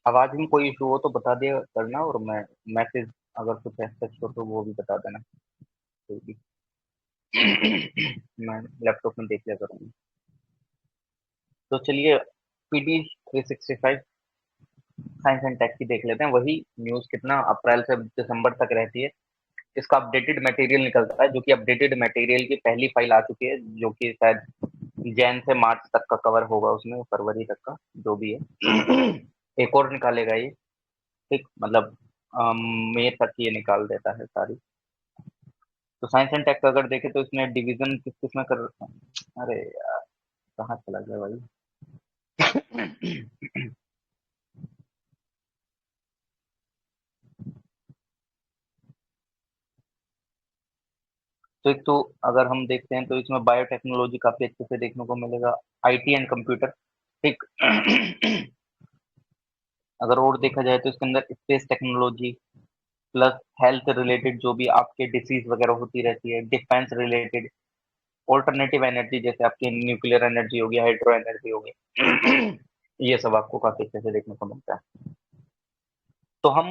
आवाज में कोई इशू हो तो बता दिया करना, और मैं मैसेज अगर कुछ ऐसा हो तो वो भी बता देना, कोई भी। मैं लैपटॉप में देख लिया करूंगा। तो चलिए, पीडी 365 साइंस एंड टेक की देख लेते हैं। वही न्यूज कितना अप्रैल से दिसंबर तक रहती है, इसका अपडेटेड मटेरियल निकलता है, जो कि अपडेटेड मटेरियल की पहली फाइल आ चुकी है, जो कि शायद जैन से मार्च तक का कवर होगा, उसमें फरवरी तक का जो भी है। एक और निकालेगा ये, ठीक, मतलब मई तक ये निकाल देता है सारी। तो साइंस एंड टेक अगर देखें तो इसमें डिवीजन किस किस में कर, अरे यार कहाँ चला गया भाई। तो एक तो अगर हम देखते हैं तो इसमें बायोटेक्नोलॉजी काफी अच्छे से देखने को मिलेगा, आईटी एंड कंप्यूटर, ठीक। अगर और देखा जाए तो इसके अंदर space technology plus health related जो भी आपके डिसीज वगैरह होती रहती है, डिफेंस रिलेटेड, ऑल्टरनेटिव एनर्जी जैसे आपकी न्यूक्लियर एनर्जी होगी, हाइड्रो एनर्जी होगी। ये सब आपको काफी अच्छे से देखने को मिलता है। तो हम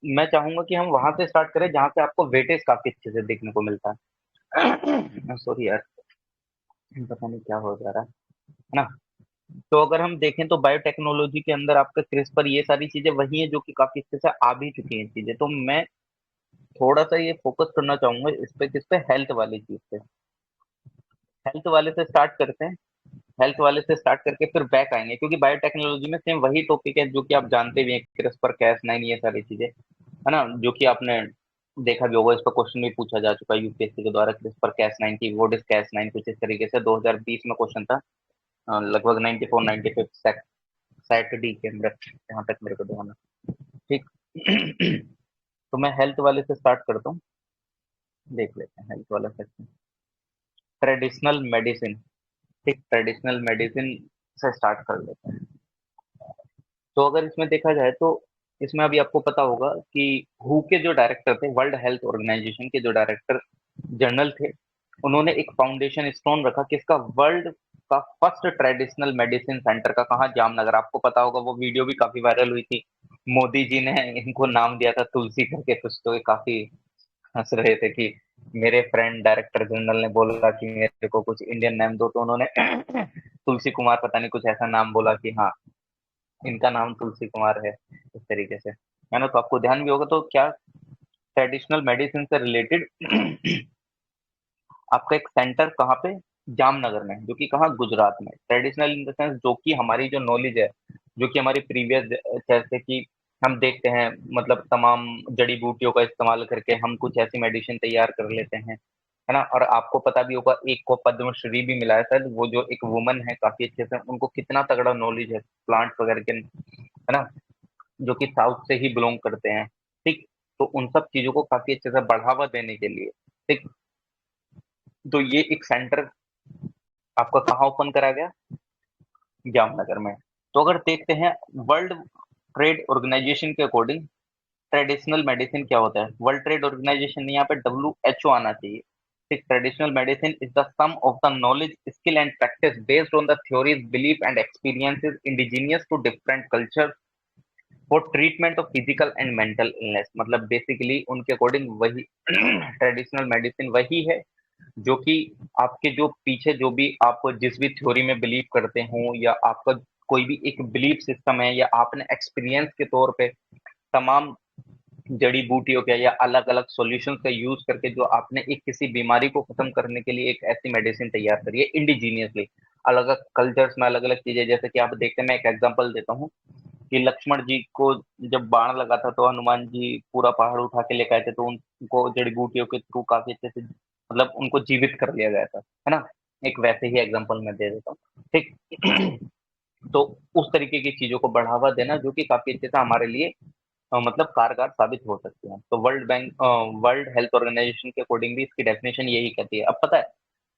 मैं चाहूंगा कि हम वहां से स्टार्ट करें जहां से आपको वेटेज काफी अच्छे से देखने को मिलता है। सॉरी यार, पता नहीं क्या हो जा रहा है ना। तो अगर हम देखें तो बायोटेक्नोलॉजी के अंदर आपका क्रिस्पर, ये सारी चीजें वही हैं जो कि काफी अच्छे से आ भी चुकी हैं चीजें। तो मैं थोड़ा सा ये फोकस करना चाहूंगा इस पे, किस पे, हेल्थ वाली चीज पे। हेल्थ वाले से स्टार्ट करते हैं, हेल्थ वाले से स्टार्ट करके फिर बैक आएंगे, क्योंकि बायोटेक्नोलॉजी में सेम वही टॉपिक है जो कि आप जानते भी हैं, क्रिस्पर कैस9 ये सारी चीजें, है ना, जो कि आपने देखा भी होगा, इस पर क्वेश्चन भी पूछा जा चुका है यूपीएससी के द्वारा, क्रिस्पर कैस9 की व्हाट इज कैस9, कुछ इस तरीके से 2020 में क्वेश्चन था। लगभग 94 95 सेट डी के अंदर, जहाँ तक मेरे को ध्यान है, ठीक। तो मैं हेल्थ वाले से स्टार्ट करता हूँ, देख लेते हैं हेल्थ वाला सेक्शन। ट्रेडिशनल मेडिसिन, ठीक, ट्रेडिशनल मेडिसिन से स्टार्ट कर लेते हैं। तो अगर इसमें देखा जाए तो इसमें अभी आपको पता होगा कि हु के जो डायरेक्टर थे, वर्ल्ड हेल्थ ऑर्गेनाइजेशन के जो डायरेक्टर जनरल थे, उन्होंने एक फाउंडेशन स्टोन रखा किसका, वर्ल्ड का फर्स्ट ट्रेडिशनल मेडिसिन सेंटर का, कहाँ, जामनगर। आपको पता होगा वो वीडियो भी काफी वायरल हुई थी, मोदी जी ने इनको नाम दिया था तुलसी करके कुछ, तो ये काफी हंस रहे थे कि मेरे फ्रेंड डायरेक्टर जनरल ने बोला कि मेरे को कुछ इंडियन नाम दो, तो उन्होंने तुलसी कुमार पता नहीं कुछ ऐसा नाम बोला कि हाँ इनका नाम तुलसी कुमार है, इस तरीके से, है ना। तो आपको ध्यान भी होगा, तो क्या ट्रेडिशनल मेडिसिन से रिलेटेड आपका एक सेंटर कहाँ पे, जामनगर में, जो कि कहाँ, गुजरात में। ट्रेडिशनल इन द सेंस जो कि हमारी जो नॉलेज है, जो कि हमारी प्रीवियस, जैसे कि हम देखते हैं, मतलब तमाम जड़ी बूटियों का इस्तेमाल करके हम कुछ ऐसी मेडिसिन तैयार कर लेते हैं, है ना। और आपको पता भी होगा एक को पद्मश्री भी मिला है शायद, वो जो एक वुमन है, काफी अच्छे से उनको कितना तगड़ा नॉलेज है प्लांट्स वगैरह के, है ना, जो कि साउथ से ही बिलोंग करते हैं, ठीक। तो उन सब चीजों को काफी अच्छे से बढ़ावा देने के लिए, ठीक, तो ये एक सेंटर आपका कहाँ ओपन करा गया, जामनगर में। तो अगर देखते हैं वर्ल्ड ट्रेड ऑर्गेनाइजेशन के अकॉर्डिंग ट्रेडिशनल मेडिसिन क्या होता है, वर्ल्ड ट्रेड ऑर्गेनाइजेशन, यहाँ पे WHO आना चाहिए, ठीक। Traditional medicine is the sum of the knowledge skill and practice based on the theories belief and experiences indigenous to different culture for treatment of physical and mental illness. मतलब basically उनके according वही traditional medicine वही है जो कि आपके जो पीछे जो भी आप जिस भी थ्योरी में बिलीव करते हो, या आपका कोई भी एक बिलीफ सिस्टम है, या आपने एक्सपीरियंस के तौर पे तमाम जड़ी बूटियों का या अलग अलग सॉल्यूशंस का यूज करके जो आपने एक किसी बीमारी को खत्म करने के लिए एक ऐसी मेडिसिन तैयार करी है इंडिजीनियसली, अलग अलग कल्चर्स में अलग अलग चीजें। जैसे कि आप देखते हैं, मैं एक एग्जांपल देता हूँ कि लक्ष्मण जी को जब बाण लगा था तो हनुमान जी पूरा पहाड़ उठा के लेके आए थे, तो उनको जड़ी बूटियों के थ्रू काफी अच्छे से, मतलब उनको जीवित कर लिया गया था, है ना। एक वैसे ही एग्जांपल मैं दे देता हूँ, ठीक। तो उस तरीके की चीजों को बढ़ावा देना जो कि काफी अच्छे से हमारे लिए मतलब कारगर साबित हो सकते हैं। तो वर्ल्ड हेल्थ ऑर्गेनाइजेशन के अकॉर्डिंग भी इसकी डेफिनेशन यही कहती है। अब पता है,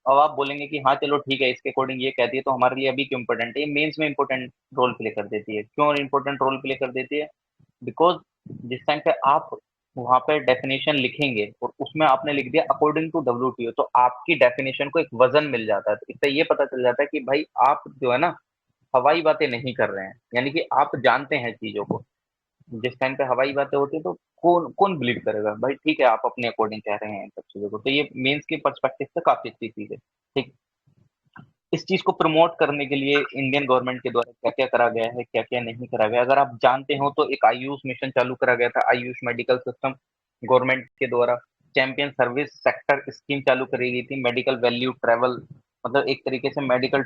अब आप बोलेंगे कि हाँ चलो ठीक है, इसके अकॉर्डिंग ये कहती है तो हमारे लिए अभी क्यों इंपॉर्टेंट है, ये मेंस में इंपॉर्टेंट रोल प्ले कर देती है। क्यों इंपॉर्टेंट रोल प्ले कर देती है, बिकॉज जिस टाइम पे आप वहां पे डेफिनेशन लिखेंगे और उसमें आपने लिख दिया अकॉर्डिंग टू WTO, तो आपकी डेफिनेशन को एक वजन मिल जाता है। तो इससे ये पता चल जाता है कि भाई आप जो है ना हवाई बातें नहीं कर रहे हैं, यानी कि आप जानते हैं चीजों को। जिस टाइम पे हवाई बातें होती है तो कौन कौन बिलीव करेगा भाई? ठीक है, आप अपने अकॉर्डिंग कह रहे हैं इन सब चीजों को, तो ये मेंस के पर्सपेक्टिव से काफी अच्छी चीज है। ठीक, इस चीज को प्रमोट करने के लिए इंडियन गवर्नमेंट के द्वारा क्या क्या करा गया है, क्या क्या नहीं करा गया, अगर आप जानते हो तो एक आयुष मिशन चालू करा गया था, आयुष मेडिकल सिस्टम गवर्नमेंट के द्वारा। चैंपियन सर्विस सेक्टर स्कीम चालू करी गई थी, मेडिकल वैल्यू ट्रेवल, मतलब एक तरीके से मेडिकल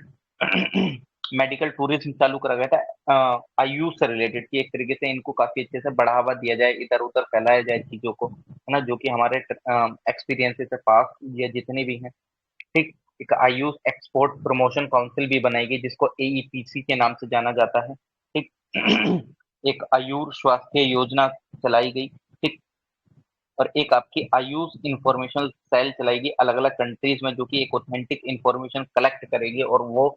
मेडिकल टूरिज्म चालू करा गया था आयुष से रिलेटेड, कि एक तरीके से इनको काफी अच्छे से बढ़ावा दिया जाए, इधर उधर फैलाया जाए चीजों को, है ना, जो कि हमारे एक्सपीरियंसेस से पास या जितने भी हैं। ठीक, एक आयुष एक्सपोर्ट प्रमोशन काउंसिल भी बनाई गई, जिसको एईपीसी के नाम से जाना जाता है। ठीक, एक आयुष स्वास्थ्य योजना चलाई गई। ठीक, और एक आपकी आयुष इंफॉर्मेशन सेल चलाई गई अलग अलग कंट्रीज में, जो कि एक ऑथेंटिक इंफॉर्मेशन कलेक्ट करेगी और वो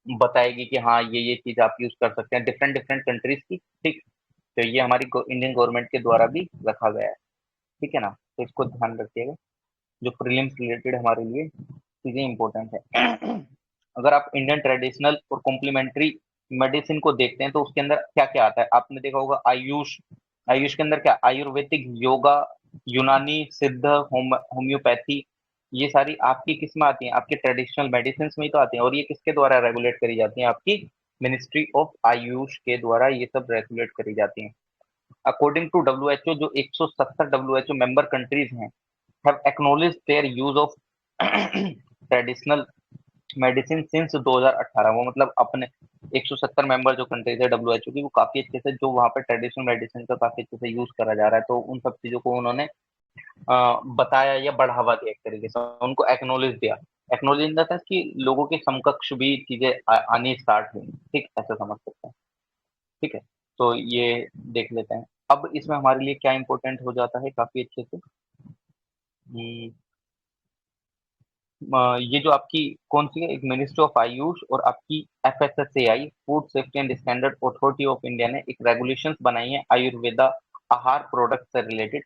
बताएगी कि हाँ ये चीज आप यूज कर सकते हैं डिफरेंट डिफरेंट कंट्रीज की। ठीक, तो ये हमारी इंडियन गवर्नमेंट के द्वारा भी रखा गया है। ठीक है ना, तो इसको ध्यान रखिएगा, जो प्रीलिम्स रिलेटेड हमारे लिए चीजें इंपॉर्टेंट है। अगर आप इंडियन ट्रेडिशनल और कॉम्प्लीमेंट्री मेडिसिन को देखते हैं तो उसके अंदर क्या क्या आता है, आपने देखा होगा आयुष, आयुष के अंदर क्या आयुर्वेदिक, योगा, यूनानी, सिद्ध, होम्योपैथी, ये सारी आपकी किस में आती हैं? आपके ट्रेडिशनल मेडिसिन में ही तो आती हैं, और ये किसके द्वारा रेगुलेट करी जाती हैं? आपकी मिनिस्ट्री ऑफ आयुष के द्वारा ये सब रेगुलेट करी जाती हैं। According to W H O, जो 170 डब्ल्यू एच ओ मेंबर कंट्रीज हैं, have acknowledged their use of traditional medicine since 2018। वो मतलब अपने 170 मेंबर जो कंट्रीज है डब्ल्यू एच ओ की, वो काफी अच्छे से जो वहाँ पे ट्रेडिशनल मेडिसिन का काफी अच्छे से यूज करा जा रहा है, तो उन सब चीजों को उन्होंने बताया या बढ़ावा दिया, एक तरीके से उनको एक्नोलेज दिया। एक्नोलेज इन द सेंस कि लोगों के समकक्ष भी चीजें आनी स्टार्ट हुई। ठीक, ऐसा समझ सकते हैं। ठीक है, तो ये देख लेते हैं। अब इसमें हमारे लिए क्या इंपॉर्टेंट हो जाता है काफी अच्छे से, ये जो आपकी कौन सी है, एक मिनिस्ट्री ऑफ आयुष और आपकी FSSAI, food safety and standard authority of India ने एक रेगुलेशंस बनाई है आयुर्वेदा आहार प्रोडक्ट से रिलेटेड।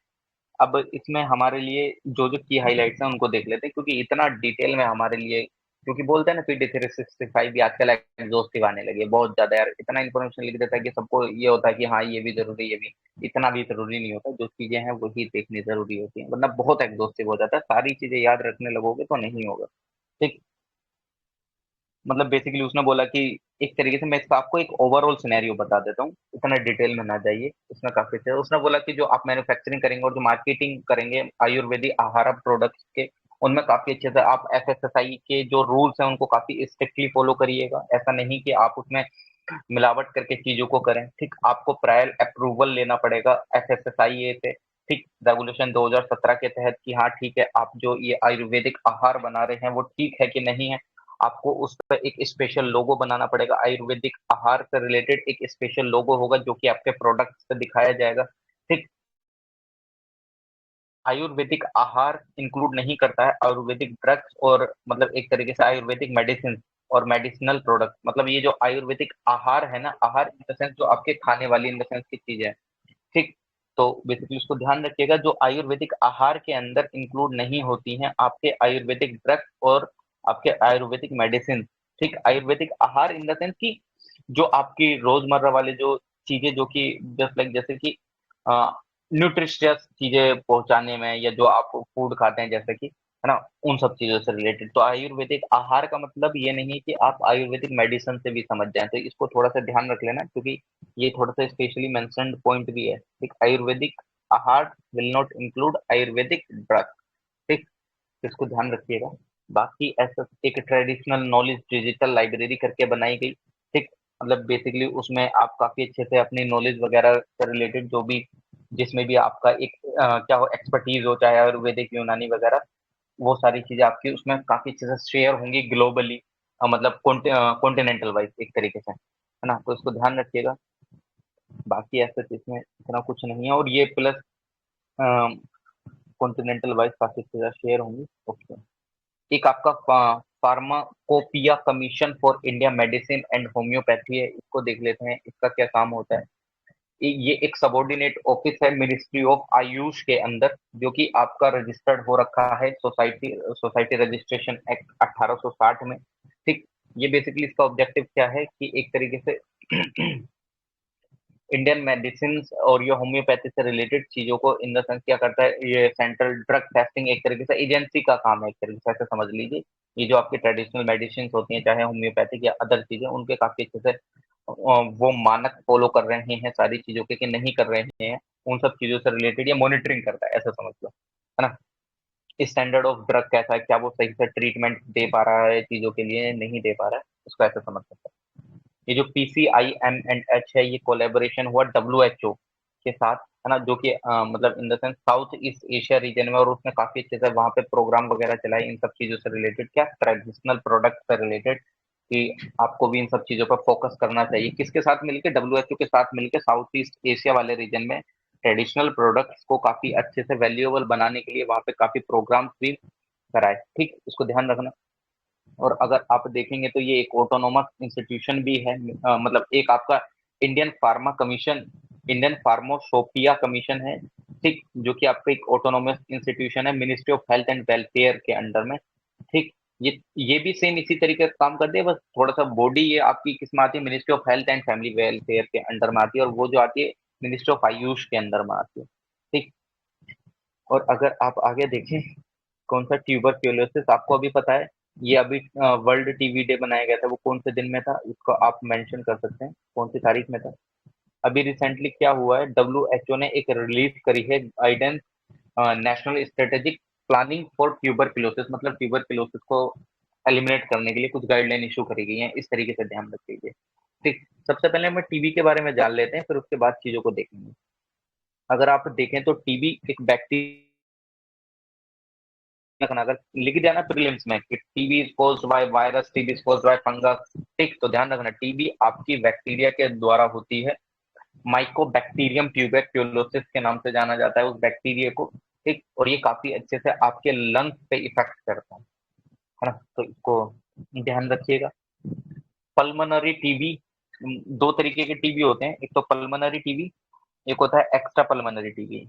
अब इसमें हमारे लिए जो जो की हाइलाइट्स हैं उनको देख लेते हैं, क्योंकि इतना डिटेल में हमारे लिए, क्योंकि बोलते हैं ना पीडी 365 भी आजकल एग्जॉस्टिव आने लगे बहुत ज्यादा यार, इतना इन्फॉर्मेशन लिख देता है कि सबको ये होता है कि हाँ ये भी जरूरी, ये भी इतना भी जरूरी नहीं होता, जो चीजें हैं वही देखनी जरूरी होती है, वरना बहुत एग्जॉस्टिव हो जाता है, सारी चीजें याद रखने लगोगे तो नहीं होगा। ठीक, मतलब बेसिकली उसने बोला कि एक तरीके से मैं इसका आपको एक ओवरऑल सिनेरियो बता देता हूँ, इतना डिटेल में ना जाइए, उसमें काफी अच्छा है। उसने बोला कि जो आप मैन्युफैक्चरिंग करेंगे और जो मार्केटिंग करेंगे आयुर्वेदिक आहार प्रोडक्ट्स के, उनमें काफी अच्छे से आप एफएसएसआई के जो रूल्स हैं उनको काफी स्ट्रिक्टली फॉलो करिएगा। ऐसा नहीं कि आप उसमें मिलावट करके चीजों को करें। ठीक, आपको प्रायर अप्रूवल लेना पड़ेगा एफएसएसआई से। ठीक, रेगुलेशन 2017 के तहत कि हाँ ठीक है, आप जो ये आयुर्वेदिक आहार बना रहे हैं वो ठीक है कि नहीं है, आपको उस पर एक स्पेशल लोगो बनाना पड़ेगा। आयुर्वेदिक आहार से रिलेटेड एक स्पेशल लोगो होगा जो कि आपके प्रोडक्ट पे दिखाया जाएगा। ठीक, आयुर्वेदिक आहार इंक्लूड नहीं करता है आयुर्वेदिक ड्रग्स और मतलब एक तरीके से आयुर्वेदिक मेडिसिन और मेडिसिनल प्रोडक्ट, मतलब ये जो आयुर्वेदिक आहार है ना, आहार इन द सेंस जो आपके खाने वाली इन द सेंस की चीजें हैं। ठीक, तो बेसिकली उसको ध्यान रखिएगा, जो आयुर्वेदिक आहार के अंदर इंक्लूड नहीं होती हैं आपके आयुर्वेदिक ड्रग्स और आपके आयुर्वेदिक मेडिसिन। ठीक, आयुर्वेदिक आहार इन द सेंस की जो आपकी रोजमर्रा वाले जो चीजें, जो कि जस्ट लाइक जैसे कि न्यूट्रिशियस चीजें पहुंचाने में, या जो आप फूड खाते हैं जैसे कि, है ना, उन सब चीजों से रिलेटेड। तो आयुर्वेदिक आहार का मतलब ये नहीं है कि आप आयुर्वेदिक मेडिसिन से भी समझ जाएं, तो इसको थोड़ा सा ध्यान रख लेना, क्योंकि ये थोड़ा सा स्पेशली मेंशन्ड पॉइंट भी है। ठीक, आयुर्वेदिक आहार will not include Ayurvedic drug. ठीक, इसको ध्यान रखिएगा। बाकी ऐसा एक ट्रेडिशनल नॉलेज डिजिटल लाइब्रेरी करके बनाई गई। ठीक, मतलब बेसिकली उसमें आप काफी अच्छे से अपनी नॉलेज वगैरह से रिलेटेड जो भी, जिसमें भी आपका एक क्या हो एक्सपर्टीज हो, चाहे आयुर्वेदिक, यूनानी वगैरह, वो सारी चीजें आपकी उसमें काफी अच्छे से शेयर होंगी ग्लोबली, मतलब कॉन्टिनेंटल वाइज एक तरीके से, है ना, तो इसको ध्यान रखिएगा। बाकी ऐसा इसमें इतना कुछ नहीं है, और ये प्लस कॉन्टिनेंटल वाइज काफी चीजें शेयर होंगी। ओके, एक आपका pharmacopoeia commission for India medicine and homeopathy है, इसको देख लेते हैं इसका क्या काम होता है। ये एक सबॉर्डिनेट ऑफिस है मिनिस्ट्री ऑफ आयुष के अंदर, जो कि आपका रजिस्टर्ड हो रखा है सोसाइटी सोसाइटी रजिस्ट्रेशन एक्ट 1860 में। ठीक, ये बेसिकली इसका ऑब्जेक्टिव क्या है कि एक तरीके से इंडियन मेडिसिन और ये होम्योपैथी से रिलेटेड चीजों को इन द सेंस क्या करता है, ये सेंट्रल ड्रग टेस्टिंग एक तरीके से एजेंसी का काम है, एक तरीके से ऐसे समझ लीजिए। ये जो आपकी ट्रेडिशनल मेडिसिन होती हैं, चाहे होम्योपैथिक या अदर चीजें, उनके काफी अच्छे से वो मानक फॉलो कर रहे हैं सारी चीजों के कि नहीं कर रहे हैं, उन सब चीजों से रिलेटेड ये मॉनिटरिंग करता है, ऐसा समझ लो, है ना। स्टैंडर्ड ऑफ ड्रग कैसा है, क्या वो सही से ट्रीटमेंट दे पा रहा है चीजों के लिए, नहीं दे पा रहा है, उसको ऐसा समझ सकते हैं। ये जो PCIM&H है, ये कोलेबोरेशन हुआ WHO के साथ, है ना, जो कि मतलब in the sense south east Asia region में, और उसने काफी अच्छे से वहां पे प्रोग्राम वगैरह चलाए इन सब चीजों से रिलेटेड, क्या ट्रेडिशनल प्रोडक्ट से रिलेटेड, कि आपको भी इन सब चीजों पर फोकस करना चाहिए। किसके साथ मिलके? WHO के साथ मिलके साउथ ईस्ट एशिया वाले रीजन में ट्रेडिशनल प्रोडक्ट्स को काफी अच्छे से वैल्यूएबल बनाने के लिए वहां पे काफी प्रोग्राम्स भी कराए, ठीक, इसको ध्यान रखना। और अगर आप देखेंगे तो ये एक ऑटोनोमस इंस्टीट्यूशन भी है, मतलब एक आपका Indian pharma commission, Indian pharmacopoeia commission है, ठीक, जो कि आपका एक ऑटोनोमस इंस्टीट्यूशन है ministry of health and welfare के अंडर में, ठीक। ये भी सेम इसी तरीके का काम करते हैं, बस थोड़ा सा बॉडी ये आपकी किस में आती है, ministry of health and family welfare के अंडर में आती है, और वो जो आती है मिनिस्ट्री ऑफ आयुष के अंदर में आती है, ठीक। और अगर आप आगे देखें, कौन सा ट्यूबरक्यूलोसिस आपको अभी पता है, ये अभी वर्ल्ड टीबी डे मनाया गया था, वो कौन से दिन में था, उसको आप मेंशन कर सकते हैं, कौन सी तारीख में था। अभी रिसेंटली क्या हुआ है, WHO ने एक रिलीज करी है guidance, national strategic planning for tuberculosis, मतलब ट्यूबरक्यूलोसिस को एलिमिनेट करने के लिए कुछ गाइडलाइन इशू करी गई है, इस तरीके से ध्यान रख लीजिए, ठीक। सबसे पहले हम टीबी के बारे में जान लेते हैं, फिर उसके बाद चीजों को देखेंगे। अगर आप देखें तो टीबी एक बैक्टीरिया, रखना, अगर लिख दिया ना प्रीलिम्स में कि TB is caused by virus, TB is caused by fungus, ठीक, तो ध्यान रखना टीबी आपकी बैक्टीरिया के द्वारा होती है, माइकोबैक्टीरियम ट्यूबरक्यूलोसिस के नाम से जाना जाता है उस बैक्टीरिया को, ठीक। और ये काफी अच्छे से आपके लंग्स पे इफेक्ट करता है ना, तो इसको ध्यान रखिएगा। पल्मोनरी टीबी, दो तरीके के टीबी होते हैं, एक तो पल्मोनरी टीबी, एक होता है extra pulmonary TB.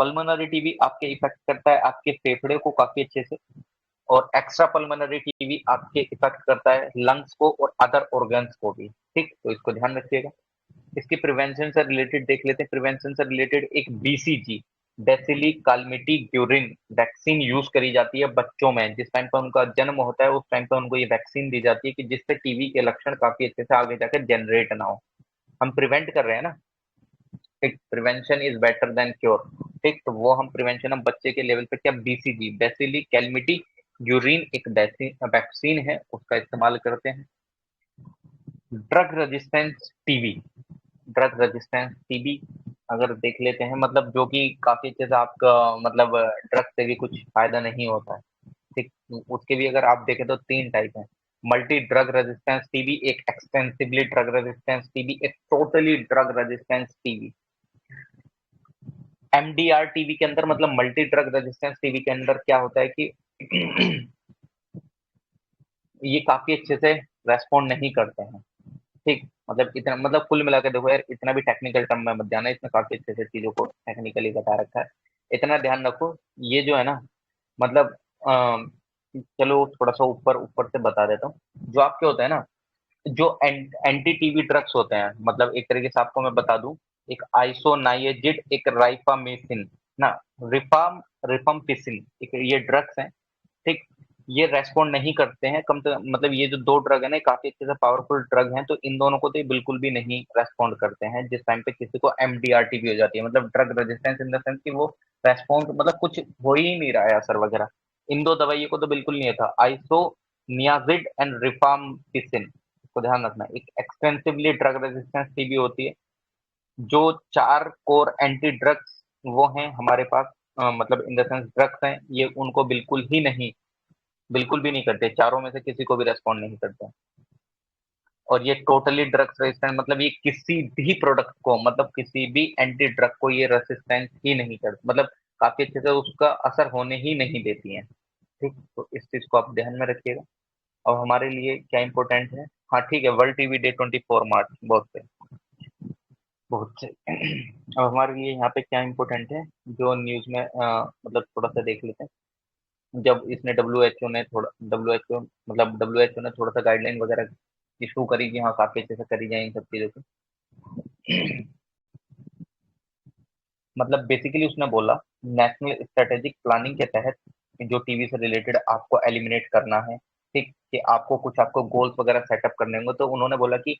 Pulmonary TB आपके इफेक्ट करता है आपके फेफड़े को काफी अच्छे से, और एक्स्ट्रा पल्मोनरी टीबी आपके इफेक्ट करता है लंग्स को और अदर ऑर्गन्स को भी, ठीक, तो इसको ध्यान रखिएगा। इसकी प्रिवेंशन से रिलेटेड देख लेते हैं, प्रिवेंशन से रिलेटेड एक BCG, bacilli Calmette Guerin vaccine use करी जाती है बच्चों में, जिस टाइम पर उनका जन्म होता है उस टाइम पर उनको ये वैक्सीन दी जाती है कि जिससे टीबी के लक्षण काफी अच्छे से आगे जाकर जनरेट ना हो, हम प्रिवेंट कर रहे हैं ना, ठीक, prevention is better than cure, ठीक, तो वो हम प्रिवेंशन हम बच्चे के लेवल पे क्या BCG, बेसिली कैलमिटी यूरिन एक वैक्सीन है, उसका इस्तेमाल करते हैं। Drug resistance TB, drug resistance TB अगर देख लेते हैं, मतलब जो कि काफी अच्छे से आपका मतलब ड्रग से भी कुछ फायदा नहीं होता है, ठीक, उसके भी अगर आप देखें तो तीन टाइप है, मल्टी ड्रग रेजिस्टेंस टीबी, एक एक्सटेंसिवली ड्रग रेजिस्टेंस टीबी, एक totally drug resistance TB. MDR TB के अंदर, मतलब मल्टी ड्रग रेजिस्टेंस टीबी के अंदर क्या होता है कि ये काफी अच्छे से रेस्पॉन्ड नहीं करते हैं, ठीक, मतलब इतना, मतलब कुल मिला के देखो यार, इतना भी टेक्निकल टर्म में मत जाना, इसमें काफी अच्छे से चीजों को टेक्निकली बता रखा है, इतना ध्यान रखो। ये जो है ना, मतलब चलो थोड़ा सा ऊपर ऊपर से बता देता हूँ, जो आपके होता है ना, जो एंटी टीबी ड्रग्स होते हैं, मतलब एक तरीके से आपको मैं बता दूं, एक आइसोनाइएजिड, एक राइफामेसिन ना, रिफाम रिफाम्पिसिन, एक ये ड्रग्स हैं, ठीक, ये रेस्पॉन्ड नहीं करते हैं, कम से मतलब ये जो दो ड्रग है ना, काफी अच्छे से पावरफुल ड्रग हैं, तो इन दोनों को तो ये बिल्कुल भी नहीं रेस्पॉन्ड करते हैं जिस टाइम पे किसी को MDR टीबी हो जाती है, मतलब drug resistance in the sense कि वो रेस्पॉन्स मतलब कुछ हो ही नहीं रहा है असर वगैरह, इन दो दवाइयों को तो बिल्कुल नहीं था, आइसोनियाजिड एंड रिफाम्पिसिन को ध्यान रखना। एक एक्सटेंसिवली ड्रग रेजिस्टेंस टीबी होती है, जो चार कोर एंटी ड्रग्स वो हैं हमारे पास, मतलब इन द सेंस ड्रग्स हैं ये, उनको बिल्कुल भी नहीं करते, चारों में से किसी को भी रेस्पॉन्ड नहीं करते। और ये टोटली ड्रग्स रेजिस्टेंट, मतलब ये किसी भी प्रोडक्ट को, मतलब किसी भी एंटी ड्रग को ये रेसिस्टेंस ही नहीं करती, मतलब काफी अच्छे से उसका असर होने ही नहीं देती है, ठीक, तो इस चीज को आप ध्यान में रखिएगा। और हमारे लिए क्या इंपॉर्टेंट है, हाँ ठीक है, वर्ल्ड टीबी डे 24 मार्च, बहुत से, बहुत से। अब हमारे लिए यहाँ पे क्या इंपॉर्टेंट है, जो न्यूज में मतलब थोड़ा सा देख लेते हैं। जब इसने डब्ल्यू एच ओ मतलब WHO ने थोड़ा सा गाइडलाइन वगैरह इशू करी कि हाँ काफी अच्छे से करी जाए इन सब चीजों की। मतलब बेसिकली उसने बोला नेशनल स्ट्रेटेजिक प्लानिंग के तहत जो टीवी से रिलेटेड आपको एलिमिनेट करना है, ठीक, कि आपको कुछ आपको गोल्स वगैरह सेटअप करने होंगे, तो उन्होंने बोला कि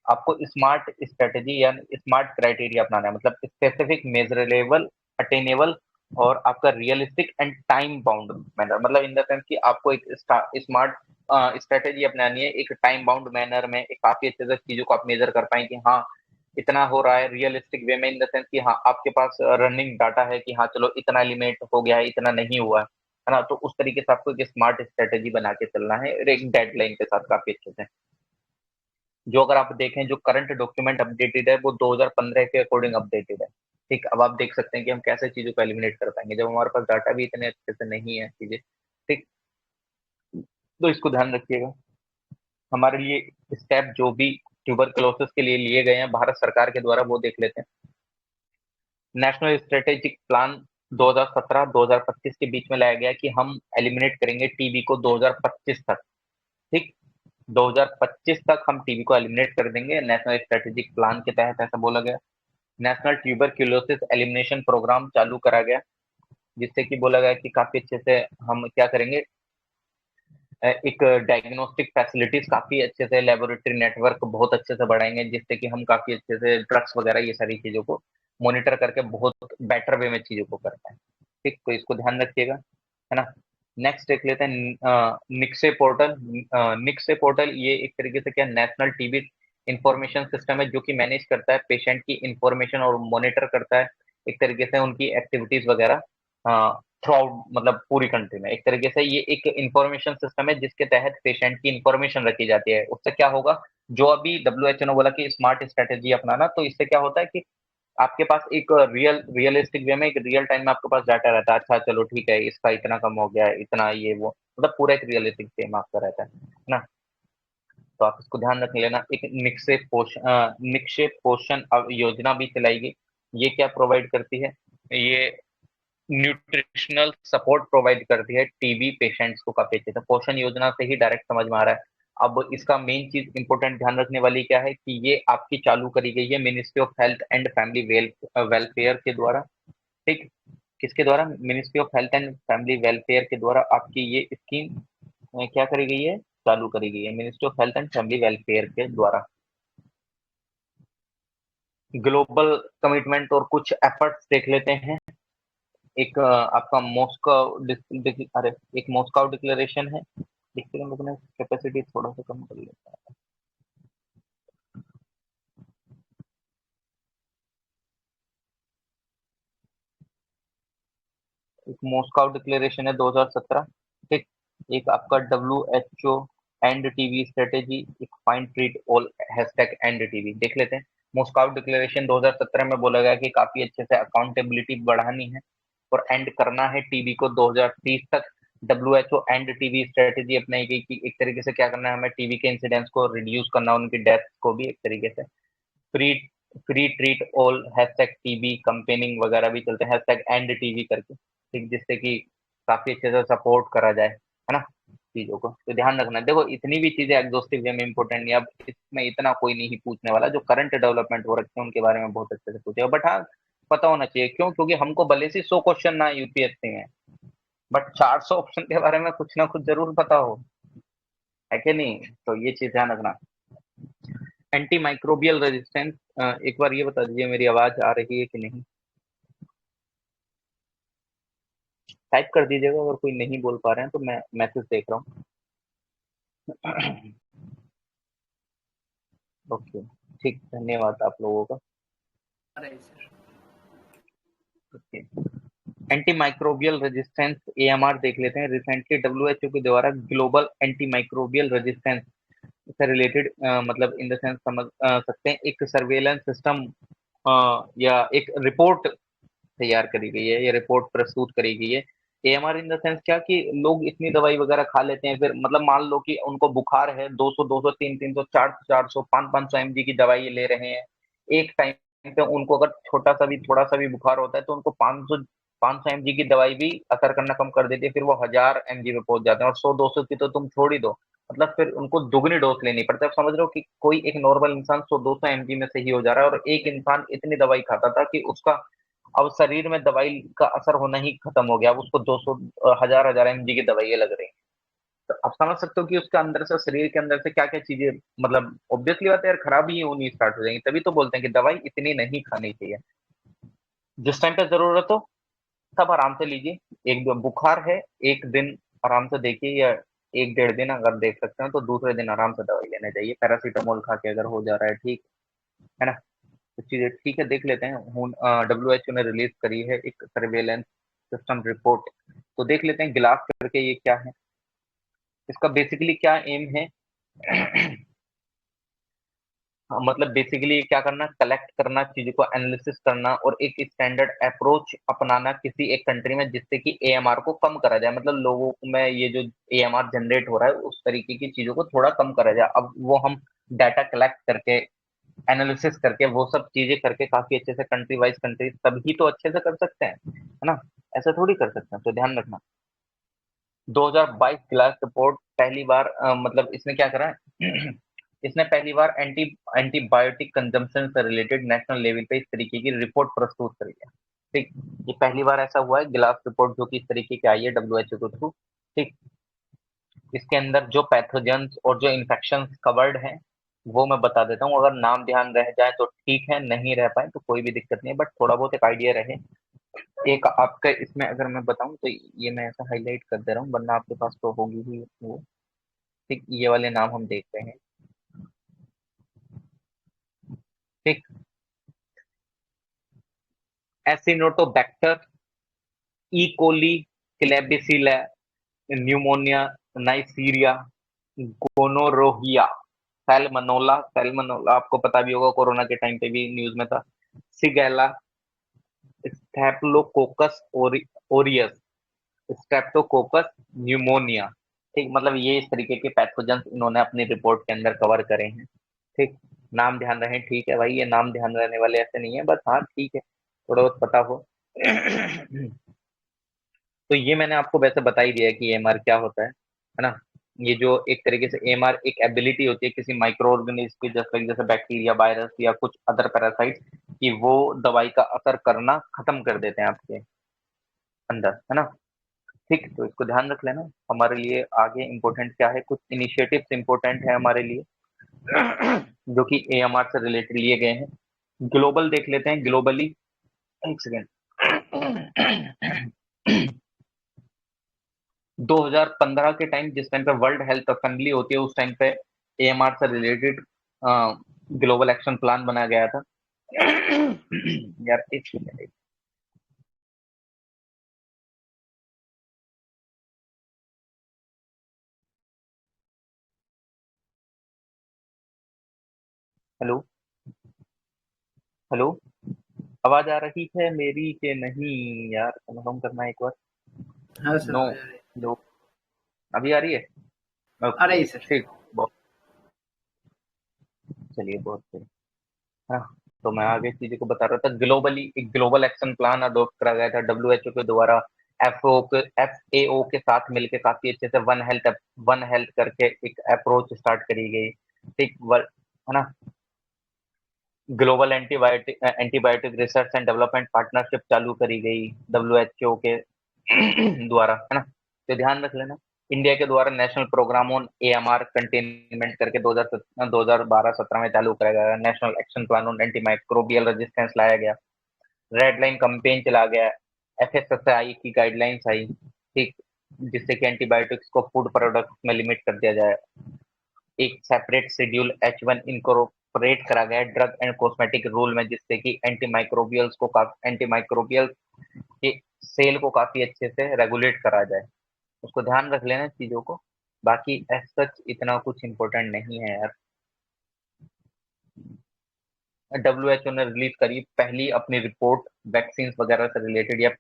आपको स्मार्ट स्ट्रेटेजी या स्मार्ट क्राइटेरिया अपनाना है, मतलब स्पेसिफिक, मेजरेबल, अटेनेबल और आपका realistic and time bound manner, मतलब इन द सेंस कि आपको एक स्मार्ट स्ट्रेटेजी अपनानी है एक टाइम बाउंड मैनर में, एक काफी अच्छे से चीजों को आप मेजर कर पाए कि हाँ इतना हो रहा है, रियलिस्टिक वे में इन द सेंस कि हाँ आपके पास रनिंग डाटा है कि हाँ चलो इतना लिमिट हो गया है, इतना नहीं हुआ है ना, तो उस तरीके से आपको एक स्मार्ट स्ट्रेटेजी बना के चलना है और एक डेडलाइन के साथ काफी अच्छे से। जो अगर आप देखें जो करंट डॉक्यूमेंट अपडेटेड है वो 2015 के अकॉर्डिंग अपडेटेड है। ठीक, अब आप देख सकते हैं कि हम कैसे चीजों को एलिमिनेट कर पाएंगे जब हमारे पास डाटा भी इतने अच्छे से नहीं है चीजें। ठीक, तो इसको ध्यान रखिएगा। हमारे लिए स्टेप जो भी ट्यूबरकुलोसिस के लिए लिए गए हैं भारत सरकार के द्वारा वो देख लेते हैं। नेशनल स्ट्रेटेजिक प्लान 2017-2025 के बीच में लाया गया कि हम एलिमिनेट करेंगे टीबी को 2025 तक। ठीक, 2025 तक हम टीबी को एलिमिनेट कर देंगे, नेशनल स्ट्रेटेजिक प्लान के तहत ऐसा बोला गया। नेशनल ट्यूबरक्यूलोसिस एलिमिनेशन प्रोग्राम चालू करा गया, जिससे कि बोला गया कि काफी अच्छे से हम क्या करेंगे, एक डायग्नोस्टिक फैसिलिटीज काफी अच्छे से, लेबोरेटरी नेटवर्क बहुत अच्छे से बढ़ाएंगे, जिससे कि हम काफी अच्छे से ड्रग्स वगैरह ये सारी चीजों को मॉनिटर करके बहुत बेटर वे में चीजों को कर पाए। ठीक, तो इसको ध्यान रखिएगा, है ना। नेक्स्ट देख लेते हैं निक्से पोर्टल। निक्से पोर्टल ये एक तरीके से क्या नेशनल टीबी इंफॉर्मेशन सिस्टम है जो कि मैनेज करता है पेशेंट की इंफॉर्मेशन और मॉनिटर करता है एक तरीके से उनकी एक्टिविटीज वगैरह थ्रू आउट, मतलब पूरी कंट्री में। एक तरीके से ये एक इंफॉर्मेशन सिस्टम है जिसके तहत पेशेंट की इंफॉर्मेशन रखी जाती है। उससे क्या होगा, जो अभी डब्ल्यू एच ने बोला कि स्मार्ट स्ट्रेटेजी अपनाना, तो इससे क्या होता है कि आपके पास एक रियलिस्टिक वे में एक रियल टाइम में आपके पास डाटा रहता है, अच्छा चलो ठीक है इसका इतना कम हो गया है, इतना ये वो, मतलब पूरा एक रियलिस्टिक वे में आपका रहता है ना। तो आप इसको ध्यान रख लेना। एक निक्षेप पोषण योजना भी चलाई गई। ये क्या प्रोवाइड करती है, ये न्यूट्रिशनल सपोर्ट प्रोवाइड करती है टीबी पेशेंट्स को काफी अच्छे से। पोषण योजना से ही डायरेक्ट समझ में आ रहा है। अब इसका मेन चीज इंपॉर्टेंट ध्यान रखने वाली क्या है कि ये आपकी चालू करी गई है ministry of health and family welfare के द्वारा। ठीक, किसके द्वारा, ministry of health and family welfare के द्वारा आपकी ये स्कीम क्या करी गई है, चालू करी गई है ministry of health and family welfare के द्वारा। ग्लोबल कमिटमेंट और कुछ एफर्ट्स देख लेते हैं। एक आपका मॉस्को अरे एक मॉस्को डिक्लेरेशन है, देखते हैं, लोगों ने कैपेसिटी थोड़ा सा कम कर लेता है। एक मॉस्को डिक्लेरेशन है 2017। ठीक, एक आपका WHO एंड टीवी स्ट्रेटेजी, एक find treat all hashtag and TV देख लेते हैं। मॉस्को डिक्लेरेशन 2017 में बोला गया कि काफी अच्छे से अकाउंटेबिलिटी बढ़ानी है और एंड करना है टीबी को 2030 तक। WHO एंड टीबी स्ट्रेटेजी अपनाई गई कि एक तरीके से क्या करना है, हमें टीबी के इंसिडेंट्स को रिड्यूस करना, उनकी डेथ को भी एक तरीके से। Free free treat all hashtag TB campaigning वगैरह भी चलते हैं हैशटैग एंड टीबी करके, ठीक, जिससे कि काफी अच्छे से सपोर्ट करा जाए, है ना, चीजों को। तो ध्यान रखना, देखो इतनी भी चीजें एग्जॉस्टिव वे में इंपॉर्टेंट नहीं, अब इसमें इतना कोई नहीं पूछने वाला, जो करंट डेवलपमेंट हो रखे हैं उनके बारे में बहुत अच्छे से पूछेगा, बट हाँ पता होना चाहिए। क्यों, क्योंकि हमको भले से 100 क्वेश्चन ना यूपीएससी में, बट 400 ऑप्शन के बारे में कुछ ना कुछ जरूर पता हो, है कि नहीं। तो ये चीज ध्यान रखना। एंटी माइक्रोबियल रेजिस्टेंस, एक बार ये बता दीजिए मेरी आवाज आ रही है कि नहीं, टाइप कर दीजिएगा अगर कोई नहीं बोल पा रहे हैं तो, मैं मैसेज देख रहा हूँ। ओके, ठीक, धन्यवाद आप लोगों का। Okay, anti microbial resistance AMR देख लेते हैं। रिसेंटली WHO के द्वारा ग्लोबल एंटी माइक्रोबियल रेजिस्टेंस से रिलेटेड, मतलब इन द सेंस समझ सकते हैं, एक सर्वेलेंस सिस्टम या एक रिपोर्ट तैयार करी गई है, ये रिपोर्ट प्रस्तुत करी गई है। AMR इन द सेंस क्या कि लोग इतनी दवाई वगैरह खा लेते हैं, फिर मतलब मान लो कि उनको बुखार है, 200 200 300 300 400 400 500 mg की दवाई ले रहे हैं एक टाइम पे। उनको अगर छोटा सा भी थोड़ा सा भी बुखार होता है तो उनको 500 mg की दवाई भी असर करना कम कर देती है, फिर वो 1000 mg पे पहुंच जाते हैं, और 100 200 की तो तुम छोड़ ही दो, मतलब फिर उनको दुगनी डोज लेनी पड़ती है। आप समझ रहे हो कि कोई एक नॉर्मल इंसान 100 200 mg में सही हो जा रहा है, और एक इंसान इतनी दवाई खाता था कि उसका अब शरीर में दवाई का असर होना ही खत्म हो गया, अब उसको 200 हजार एमजी की दवाइयाँ लग रही हैं। तो आप समझ सकते हो कि उसके अंदर से, शरीर के अंदर से क्या-क्या चीज़ें, मतलब ऑब्वियसली बात है यार, खराब ही होनी स्टार्ट हो जाएँगी। तभी तो बोलते हैं कि दवाई इतनी नहीं खानी चाहिए। जिस टाइम पे ज़रूरत हो, तब आराम से लीजिए। एक ब बुखार है, 1 दिन आराम से देखिए, या 1 डेढ़ दिन अगर देख सकते हैं, तो दूसरे दिन आराम से दवाई लेना चाहिए। पैरासिटामोल खा के अगर हो जा रहा है, ठीक है ना? तो चीज़ें ठीक है, देख लेते हैं। डब्ल्यूएचओ ने रिलीज़ करी है एक सर्वेलेंस सिस्टम रिपोर्ट, तो देख लेते हैं गिलास करके ये क्या है? इसका बेसिकली क्या एम है? हाँ, मतलब बेसिकली क्या करना, कलेक्ट करना, चीज़ों को एनालिसिस करना और एक स्टैंडर्ड अप्रोच अपनाना किसी एक कंट्री में, जिससे कि एएमआर को कम करा जाए। मतलब लोगों में ये जो एएमआर जनरेट हो रहा है, उस तरीके की चीज़ों को थोड़ा कम करा जाए। अब वो हम डाटा कलेक्ट करके, एनालिसिस करके, वो सब चीज़ें करके काफ़ी अच्छे से कंट्री वाइज़ कंट्री तभी तो अच्छे से कर सकते हैं, है ना? ऐसा थोड़ी कर सकते हैं, तो ध्यान रखना। 2022 क्लास रिपोर्ट पहली बार, मतलब इसने क्या करा है? इसने पहली बार एंटीबायोटिक कंजम्पशन से रिलेटेड नेशनल लेवल पे इस तरीके की रिपोर्ट प्रस्तुत करी है। ठीक, ये पहली बार ऐसा हुआ है, गिलास रिपोर्ट जो कि इस तरीके की आई है डब्ल्यूएचओ के थ्रू। ठीक, इसके अंदर जो पैथोजेंस और जो इन्फेक्शन कवर्ड हैं, वो मैं बता देता हूँ। अगर नाम ध्यान रह जाए तो ठीक है, नहीं रह पाए तो कोई भी दिक्कत नहीं है, बट थोड़ा बहुत एक आइडिया रहे। एक आपका इसमें अगर मैं बताऊं तो ये मैं ऐसा हाईलाइट कर दे रहा हूँ, वरना आपके पास तो होगी ही वो। ठीक, ये वाले नाम हम देख रहे हैं। ठीक, एसिनोटोबैक्टर, ई कोली, क्लेबिसिला, न्यूमोनिया, नाइसीरिया, गोनोरोहिया, सैल्मोनेला आपको पता भी होगा, कोरोना के टाइम पे भी न्यूज में था। सिगेला, स्टेफिलोकोकस ओरियस, स्ट्रेप्टोकोकस, न्यूमोनिया। ठीक, मतलब ये इस तरीके के पैथोजेंस इन्होंने अपनी रिपोर्ट के अंदर कवर करे हैं। ठीक, नाम ध्यान रहे, ठीक है भाई, ये नाम ध्यान रहने वाले ऐसे नहीं है, बस हाँ ठीक है, थोड़ा बहुत पता हो। तो ये मैंने आपको वैसे बता ही दिया है कि एएमआर क्या होता है ना? ये जो एक तरीके से एएमआर एक एबिलिटी होती है किसी माइक्रो ऑर्गेनिज्म की, जैसे बैक्टीरिया, वायरस या कुछ अदर पैरासाइट्स, कि वो दवाई का असर करना खत्म कर देते हैं आपके अंदर, है ना? ठीक, तो इसको ध्यान रख लेना। हमारे लिए आगे इम्पोर्टेंट क्या है, कुछ इनिशिएटिव्स इम्पोर्टेंट है हमारे लिए, जो कि एएमआर से रिलेटेड लिए गए हैं। ग्लोबल देख लेते हैं, ग्लोबली, एक सेकेंड। 2015 के टाइम, जिस टाइम पे वर्ल्ड हेल्थ असेंबली होती है, उस टाइम पे एएमआर से रिलेटेड ग्लोबल एक्शन प्लान बनाया गया था। यार एक सेकेंड, हेलो, हेलो, आवाज आ रही है मेरी के नहीं? यार कंफर्म करना एक बार। हाँ सर, नो, आवाज आ रही है। नो, अभी आ रही है? आ ओके, रही है सर। ठीक, बहुत, चलिए बहुत सही। हाँ, तो मैं आगे चीज़ों को बता रहा था। ग्लोबली एक ग्लोबल एक्शन प्लान अडॉप्ट करा गया था डब्ल्यूएचओ के द्वारा, एफएओ के साथ मिलकर काफी अच्छे से वन हेल्थ करके एक अप्रोच स्टार्ट करी गई। ठीक, है ना? Global antibiotic research and development partnership चालू करी गई डब्ल्यूएचओ के द्वारा, है ना? तो ध्यान रख लेना। इंडिया के द्वारा national programme on AMR containment करके 2012-17 में चालू कराया गया। National action plan on anti microbial resistance लाया गया। रेड लाइन कंपेन चला गया। एफएसएसआई की गाइडलाइंस आई, ठीक, जिससे कि एंटीबायोटिक्स को फूड प्रोडक्ट्स में लिमिट कर दिया जाए। एक सेपरेट शेड्यूल H1 इनकॉर्पोरेट करा गया ड्रग एंड कॉस्मेटिक रूल में, जिससे कि एंटीमाइक्रोबियल के सेल को काफी अच्छे से रेगुलेट करा जाए। उसको ध्यान रख लेना चीजों को। बाकी एज सच इतना कुछ इम्पोर्टेंट नहीं है यार। डब्ल्यूएचओ ने रिलीज करी पहली अपनी रिपोर्ट वैक्सीन वगैरह से रिलेटेड, या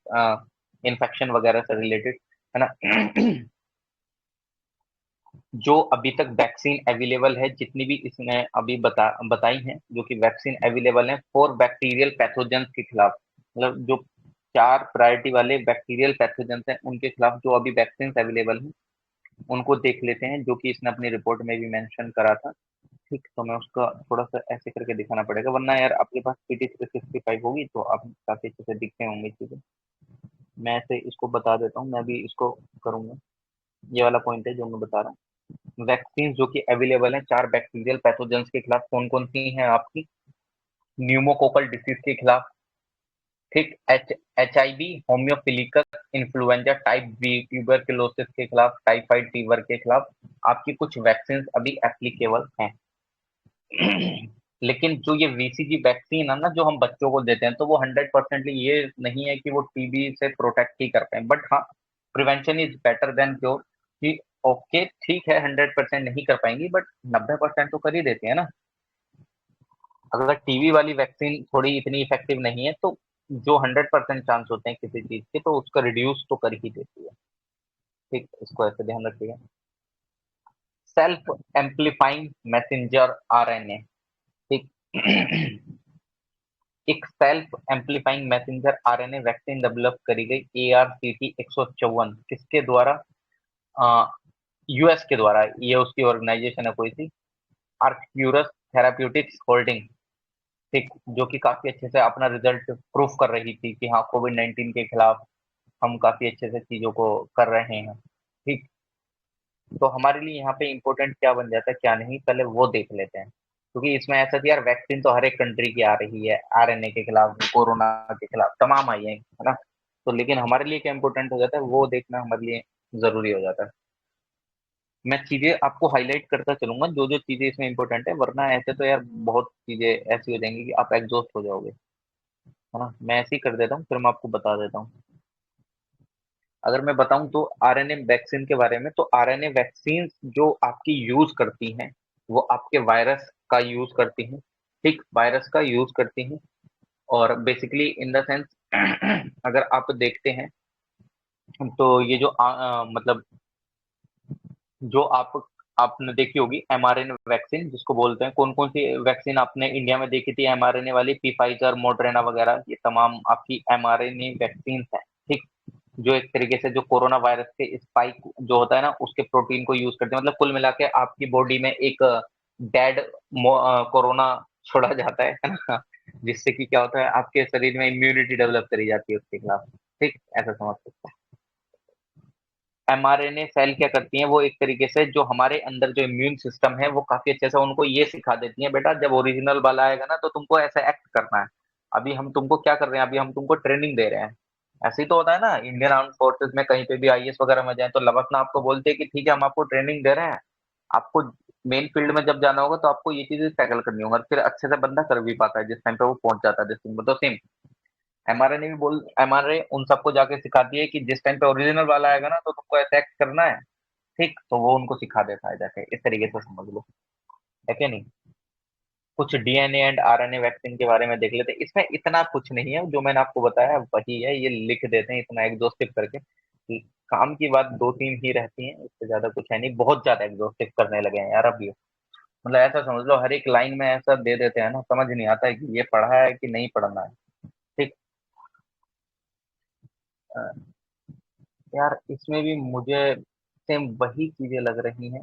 इन्फेक्शन वगैरह से रिलेटेड, है ना? जो अभी तक वैक्सीन अवेलेबल है, जितनी भी इसने अभी बताई हैं, जो कि वैक्सीन अवेलेबल है फॉर बैक्टीरियल पैथोजेंस के खिलाफ, मतलब जो 4 प्रायोरिटी वाले बैक्टीरियल पैथोजेंस हैं, उनके खिलाफ जो अभी वैक्सीन अवेलेबल हैं, उनको देख लेते हैं, जो कि इसने अपनी रिपोर्ट में भी मेंशन करा था। ठीक, तो मैं उसका थोड़ा-सा ऐसे करके दिखाना पड़ेगा, वरना यार आपके पास पीटी 365 होगी तो आप काफ़ी अच्छे से दिखते होंगे चीज़ें। मैं ऐसे इसको बता देता हूँ, मैं अभी इसको करूँगा। ये वाला पॉइंट है जो मैं बता रहा हूँ। वैक्सीन जो कि अवेलेबल हैं 4 बैक्टीरियल पैथोजेन्स के खिलाफ कौन-कौन सी हैं आपकी? न्यूमोकोकल डिसीज़ के खिलाफ, ठीक, HIV, haemophilus influenza type B, tuberculosis के खिलाफ, टाइफाइड फीवर के खिलाफ आपकी कुछ वैक्सीन अभी एप्लीकेबल हैं। लेकिन जो ये वीसीजी वैक्सीन है ना जो हम बच्चों को देते हैं तो वो 100% ये नहीं है कि वो टीबी से प्रोटेक्ट ही कर पाए, बट हाँ, prevention is better than cure. कि ओके ठीक है 100% नहीं कर पाएंगी बट 90% तो कर ही देती है ना। अगर टीबी वाली वैक्सीन थोड़ी इतनी इफेक्टिव नहीं है तो जो 100% चांस होते हैं किसी चीज के तो उसका रिड्यूस तो कर ही देती है। ठीक, इसको ऐसे ध्यान रखिएगा। सेल्फ एम्पलीफाइंग मैसेंजर आरएनए, ठीक। एक self amplifying messenger RNA vaccine develop करी गई ARCT 154 किसके द्वारा? यूएस के द्वारा, ये उसकी ऑर्गेनाइजेशन है कोई सी, आर्क्यूरस थेराप्यूटिक्स होल्डिंग, ठीक, जो कि काफी अच्छे से अपना रिजल्ट प्रूफ कर रही थी कि हाँ कोविड-19 के खिलाफ हम काफी अच्छे से चीजों को कर रहे हैं, ठीक। तो हमारे लिए यहाँ पे इम्पोर्टेंट क्या बन जाता है क्या नहीं, पहले वो देख लेते हैं, क्योंकि इसमें ऐसा कि यार वैक्सीन तो हर एक कंट्री की आ रही है, आरएनए के खिलाफ, कोरोना के खिलाफ तमाम आई है ना। तो लेकिन हमारे लिए क्या इम्पोर्टेंट हो जाता है वो देखना हमारे लिए जरूरी हो जाता है। मैं चीजें आपको हाईलाइट करता चलूंगा जो जो चीजें इसमें इम्पोर्टेंट है, वरना ऐसे तो यार बहुत चीजें ऐसी हो जाएंगी कि आप एग्जॉस्ट हो जाओगे, है ना। मैं ऐसे ही कर देता हूँ, फिर मैं आपको बता देता हूँ। अगर मैं बताऊं तो आरएनए वैक्सीन के बारे में, तो आरएनए वैक्सीन जो आपकी यूज करती हैं वो आपके वायरस का यूज करती हैं, ठीक, वायरस का यूज करती हैं। और बेसिकली इन द सेंस अगर आप देखते हैं तो ये जो मतलब जो आपने देखी होगी एमआरएनए वैक्सीन जिसको बोलते हैं, कौन कौन सी वैक्सीन आपने इंडिया में देखी थी एमआरएनए वाली? फाइजर, मोडरेना वगैरह, ये तमाम आपकी एमआरएनए वैक्सीन है, ठीक। जो एक तरीके से जो कोरोना वायरस के स्पाइक जो होता है ना उसके प्रोटीन को यूज करते हैं, मतलब कुल मिला के आपकी बॉडी में एक डेड कोरोना छोड़ा जाता है ना, जिससे कि क्या होता है आपके शरीर में इम्यूनिटी डेवलप करी जाती है उसके खिलाफ, ठीक, ऐसा समझ सकते हैं। एमआरएनए सेल क्या करती हैं, वो एक तरीके से जो हमारे अंदर जो इम्यून सिस्टम है वो काफी अच्छे से उनको ये सिखा देती हैं, बेटा जब ओरिजिनल वाला आएगा ना तो तुमको ऐसा एक्ट करना है। अभी हम तुमको क्या कर रहे हैं, अभी हम तुमको ट्रेनिंग दे रहे हैं। ऐसे ही तो होता है ना इंडियन आर्म फोर्सेस में, कहीं पे भी आईएएस वगैरह में जाए तो लबकना आपको बोलते हैं कि ठीक है हम आपको ट्रेनिंग दे रहे हैं, आपको मेन फील्ड में जब जाना होगा तो आपको ये चीजें टैकल करनी होगी, और फिर अच्छे से बंदा कर भी पाता है जिस टाइम पे वो पहुंच जाता है जिस तो सेम एमआरएनए भी बोल एमआरए उन सबको जाके सिखाती है कि जिस टाइम पे ओरिजिनल वाला आएगा ना तो तुमको अटैक करना है, ठीक, तो वो उनको सिखा देता है जाके, इस तरीके से समझ लो, है कि नहीं। कुछ डीएनए एंड आरएनए वैक्सीन के बारे में देख लेते हैं, इसमें इतना कुछ नहीं है, जो मैंने आपको बताया वही है, ये लिख देते हैं इतना एग्जॉस्टिव करके कि काम की बात दो तीन ही रहती है, इससे ज्यादा कुछ है नहीं, बहुत ज्यादा एग्जॉस्टिव करने लगे हैं यार अब ये। मतलब ऐसा समझ लो हर एक लाइन में ऐसा दे देते हैं ना, समझ नहीं आता है कि ये पढ़ा है कि नहीं पढ़ना है, ठीक। अ, यार इसमें भी मुझे सेम वही चीजें लग रही हैं,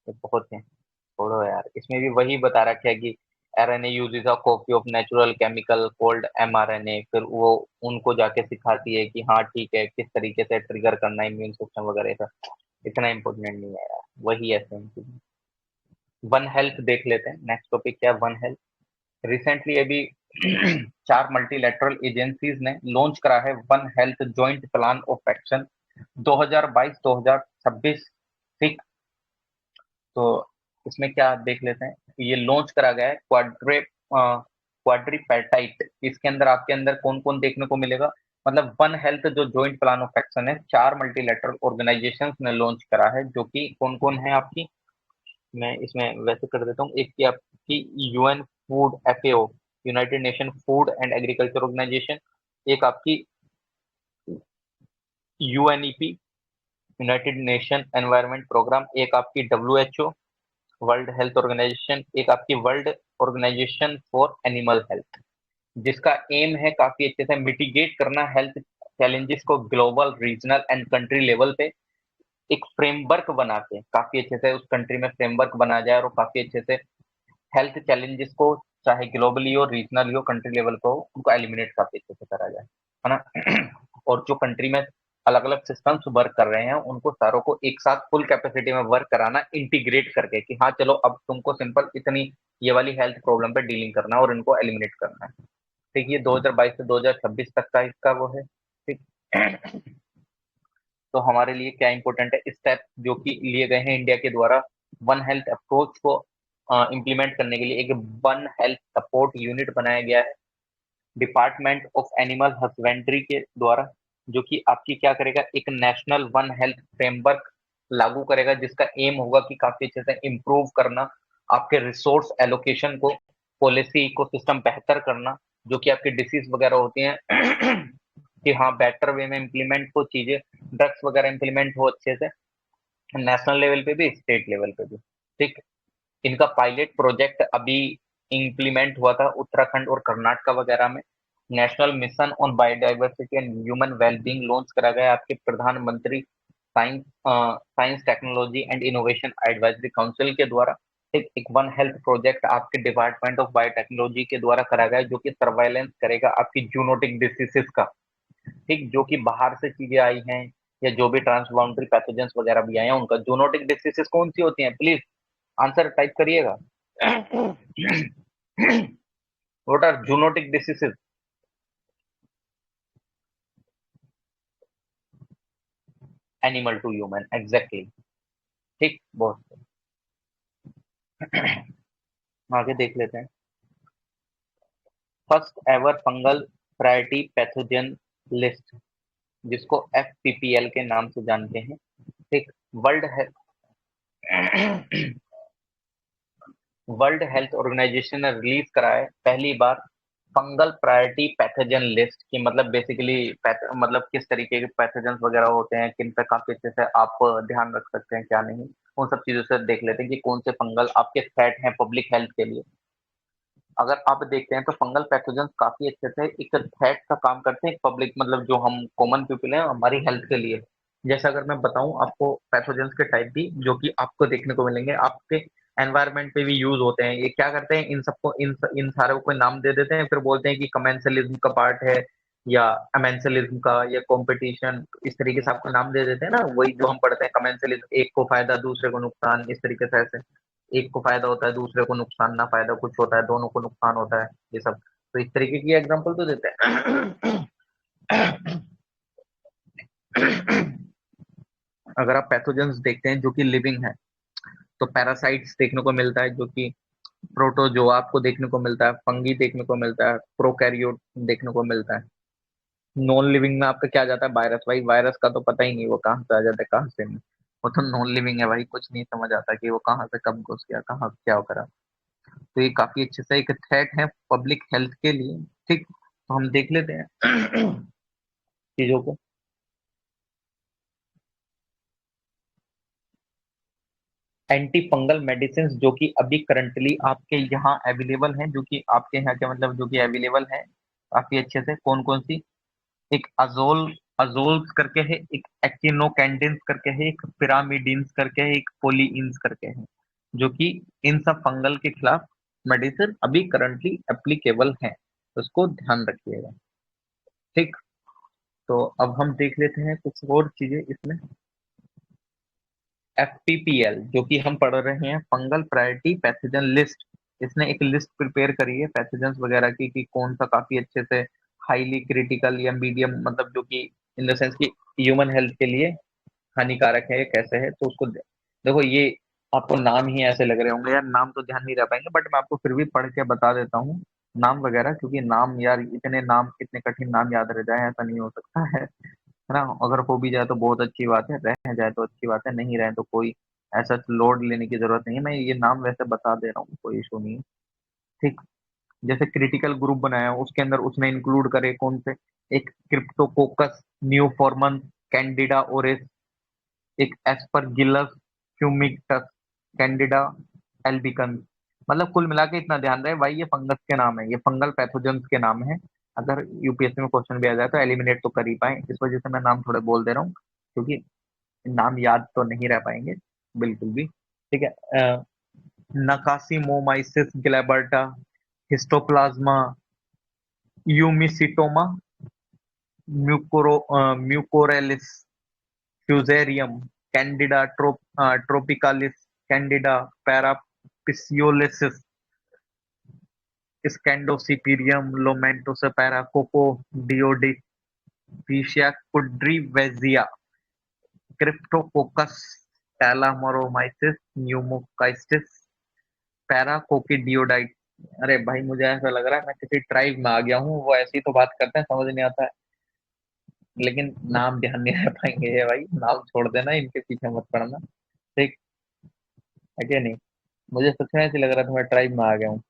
तो बहुत है, छोड़ो यार, इसमें भी वही बता रखा है कि RNA uses a copy of natural chemical cold mRNA, फिर वो उनको जाके सिखाती है कि हाँ ठीक है किस तरीके से ट्रिगर करना है इम्यून सिस्टम वगैरह का। इतना इम्पोर्टेंट नहीं है यार, वही है सेम चीज। वन हेल्थ देख लेते हैं, नेक्स्ट टॉपिक क्या है, वन हेल्थ। रिसेंटली अभी 4 मल्टीलेटरल एजेंसीज ने लॉन्च करा है one health joint plan of action 2022-2026, ठीक। तो इसमें क्या देख लेते हैं, ये लॉन्च करा गया है क्वाड्रीपेटाइट, इसके अंदर आपके अंदर कौन कौन देखने को मिलेगा, मतलब वन हेल्थ जो जॉइंट प्लान ऑफ एक्शन है 4 मल्टीलेटरल ऑर्गेनाइजेशंस ने लॉन्च करा है, जो कि कौन कौन है आपकी, मैं इसमें वैसे कर देता हूँ। एक की आपकी UN food FAO, united nation food and agriculture organisation, एक आपकी UNEP, united nation environment programme, एक आपकी डब्ल्यूएचओ वर्ल्ड हेल्थ ऑर्गेनाइजेशन, एक आपकी world organisation for animal health, जिसका एम है काफी अच्छे से मिटिगेट करना हेल्थ चैलेंजेस को global regional and country level पे, एक फ्रेमवर्क बना के काफ़ी अच्छे से उस कंट्री में फ्रेमवर्क बनाया जाए और काफ़ी अच्छे से हेल्थ चैलेंजेस को चाहे ग्लोबली हो, रीजनली हो, कंट्री लेवल पे हो, उनको एलिमिनेट काफ़ी अच्छे से करा जाए, है ना? और जो कंट्री में अलग-अलग सिस्टम्स वर्क कर रहे हैं, उनको सारों को एक साथ फुल कैपेसिटी में वर्क कराना इंटीग्रेट करके कि हाँ, चलो अब तुमको सिंपल इतनी ये वाली हेल्थ प्रॉब्लम पे डीलिंग करना है और इनको एलिमिनेट करना है। ठीक, ये 2022 से 2026 तक का इसका वो है, ठीक। तो हमारे लिए क्या इंपॉर्टेंट है स्टेप जो कि लिए गए हैं इंडिया के द्वारा वन हेल्थ अप्रोच को इम्प्लीमेंट करने के लिए एक वन हेल्थ सपोर्ट यूनिट बनाया गया है डिपार्टमेंट ऑफ एनिमल हस्बेंड्री के द्वारा, जो कि आपकी क्या करेगा एक नेशनल वन हेल्थ फ्रेमवर्क लागू करेगा जिसका एम होगा कि काफी अच्छे से इम्प्रूव करना आपके रिसोर्स एलोकेशन को, पॉलिसी इकोसिस्टम बेहतर करना, जो कि आपकी डिसीज वगैरह होती हैं कि हाँ बेटर वे में इम्प्लीमेंट हो चीजें, ड्रग्स वगैरह इम्प्लीमेंट हो अच्छे से नेशनल लेवल पे भी स्टेट लेवल पे भी, ठीक। इनका पायलट प्रोजेक्ट अभी इम्प्लीमेंट हुआ था उत्तराखंड और कर्नाटक वगैरह में। National mission on biodiversity and human wellbeing launch करा गया आपके प्रधानमंत्री science technology and innovation advisory council के द्वारा। एक वन हेल्थ प्रोजेक्ट आपके डिपार्टमेंट ऑफ बायोटेक्नोलॉजी के द्वारा करा गया जो कि सर्वाइलेंस करेगा आपकी जूनोटिक डिसीजेस का, ठीक, जो कि बाहर से चीजें आई हैं या जो भी ट्रांसबाउंडरी पैथोजेंस वगैरह भी आए हैं उनका जूनोटिक डिसीजेस कौन सी होती हैं प्लीज आंसर टाइप करिएगा। What are zoonotic diseases? Animal to human exactly, ठीक, बहुत आगे देख लेते हैं। First ever fungal priority pathogen list जिसको एफपीपीएल के नाम से जानते हैं, ठीक। वर्ल्ड वर्ल्ड हेल्थ ऑर्गेनाइजेशन ने रिलीज करा है पहली बार फंगल प्रायोरिटी पैथोजन लिस्ट की, मतलब बेसिकली मतलब किस तरीके के पैथोजन वगैरह होते हैं, किन पे काफी अच्छे से आप ध्यान रख सकते हैं क्या नहीं, उन सब चीजों से देख लेते हैं कि कौन से फंगल आपके थ्रेट हैं पब्लिक हेल्थ के लिए। अगर आप देखते हैं तो फंगल पैथोजन काफी अच्छे से एक थ्रेट का काम करते हैं पब्लिक, मतलब जो हम कॉमन पीपल हैं हमारी हेल्थ के लिए। जैसे अगर मैं बताऊं आपको पैथोजेंस के टाइप भी जो कि आपको देखने को मिलेंगे आपके एनवायरनमेंट पे भी यूज होते हैं, ये क्या करते हैं इन सबको इन सारों को नाम दे देते हैं फिर बोलते हैं कि कमेंसलिज्म का पार्ट है या अमेंसलिज्म का या कंपटीशन, इस तरीके से आपको नाम दे देते हैं ना, वही जो हम पढ़ते हैं कमेंसलिज्म एक को फायदा दूसरे को नुकसान, इस तरीके से ऐसे एक को फायदा होता है दूसरे को नुकसान, ना फायदा कुछ होता है दोनों को नुकसान होता है, ये सब तो इस तरीके की एग्जांपल तो देते हैं। अगर आप पैथोजेंस देखते हैं जो कि लिविंग है तो पैरासाइट्स देखने को मिलता है जो कि प्रोटोजोआ आपको देखने को मिलता है, फंगी देखने को मिलता है, प्रोकैरियोट देखने को मिलता है। नॉन लिविंग में आपका क्या आ जाता है वायरस, भाई वायरस का तो पता ही नहीं वो कहाँ से आ जाता है कहाँ से नहीं, वो तो नॉन लिविंग है भाई, कुछ नहीं समझ आता कि वो कहाँ से कब घुस गया कहाँ क्या करा। तो ये काफी अच्छे से एक थ्रेट है पब्लिक हेल्थ के लिए, ठीक। तो हम देख लेते हैं चीजों को। एंटी फंगल मेडिसिन जो कि अभी करंटली आपके यहाँ अवेलेबल हैं, जो कि आपके यहाँ के मतलब जो कि अवेलेबल है काफी अच्छे से, कौन कौन सी, एक अजोल अजोल्स करके है, एक एक्टिनोकेंडिन्स करके है, एक पिरामिडिन्स करके है, एक पोलीइंस करके है, जो कि इन सब फंगल के खिलाफ मेडिसिन अभी करंटली एप्लीकेबल है, उसको ध्यान रखिएगा, ठीक। तो अब हम देख लेते हैं कुछ और चीजें इसमें। एफपीपीएल जो कि हम पढ़ रहे हैं फंगल प्रायोरिटी पैथोजन लिस्ट, इसने एक लिस्ट प्रिपेयर करी है पैथोजेंस वगैरह की कि कौन सा काफी अच्छे से हाईली क्रिटिकल या मीडियम, मतलब जो कि इन द सेंस कि ह्यूमन हेल्थ के लिए हानिकारक है कैसे है, तो उसको देखो ये आपको नाम ही ऐसे लग रहे होंगे यार, नाम तो ध्यान नहीं रह पाएंगे बट मैं आपको फिर भी पढ़ के बता देता हूँ नाम वगैरह, क्योंकि नाम यार इतने नाम इतने कठिन नाम याद रह जाए ऐसा नहीं हो सकता है ना। अगर हो भी जाए तो बहुत अच्छी बात है, रह जाए तो अच्छी बात है, नहीं रहे तो कोई ऐसा लोड लेने की जरूरत नहीं है, मैं ये नाम वैसे बता दे रहा हूँ कोई इशू नहीं है, ठीक। जैसे क्रिटिकल ग्रुप बनाया उसके अंदर उसने इंक्लूड करे कौन से, एक क्रिप्टोकोकस न्यूफॉर्मन कैंडिडा ओरेस, एक एस्परगिलस फ्यूमिक्टस कैंडिडा एल्बिकन्स। मतलब कुल मिला के इतना ध्यान रहे भाई ये फंगस के नाम है, ये फंगल पैथोजेंस के नाम है, अगर यूपीएससी में क्वेश्चन भी आ जाए तो एलिमिनेट तो कर ही पाए, इस वजह से मैं नाम थोड़े बोल दे रहा हूँ क्योंकि नाम याद तो नहीं रह पाएंगे बिल्कुल भी। ठीक है, Nakaseomyces glabrata, Histoplasma eumycetoma, Mucorales, Fusarium, Candida tropicalis, Candida parapsilosis, Scedosporium, Lomentospora, Coccidioides, kudriavzevii, Cryptococcus, Talaromyces, Pneumocystis, Paracoccidioides. अरे भाई मुझे ऐसा लग रहा है मैं किसी ट्राइब में आ गया हूँ, वो ऐसी तो बात करते हैं समझ नहीं आता है, लेकिन नाम ध्यान नहीं रह पाएंगे। ये भाई नाम छोड़ देना, इनके पीछे मत पड़ना। ठीक है कि नहीं? मुझे सच में ऐसे लग रहा था मैं ट्राइब में आ गया हूँ।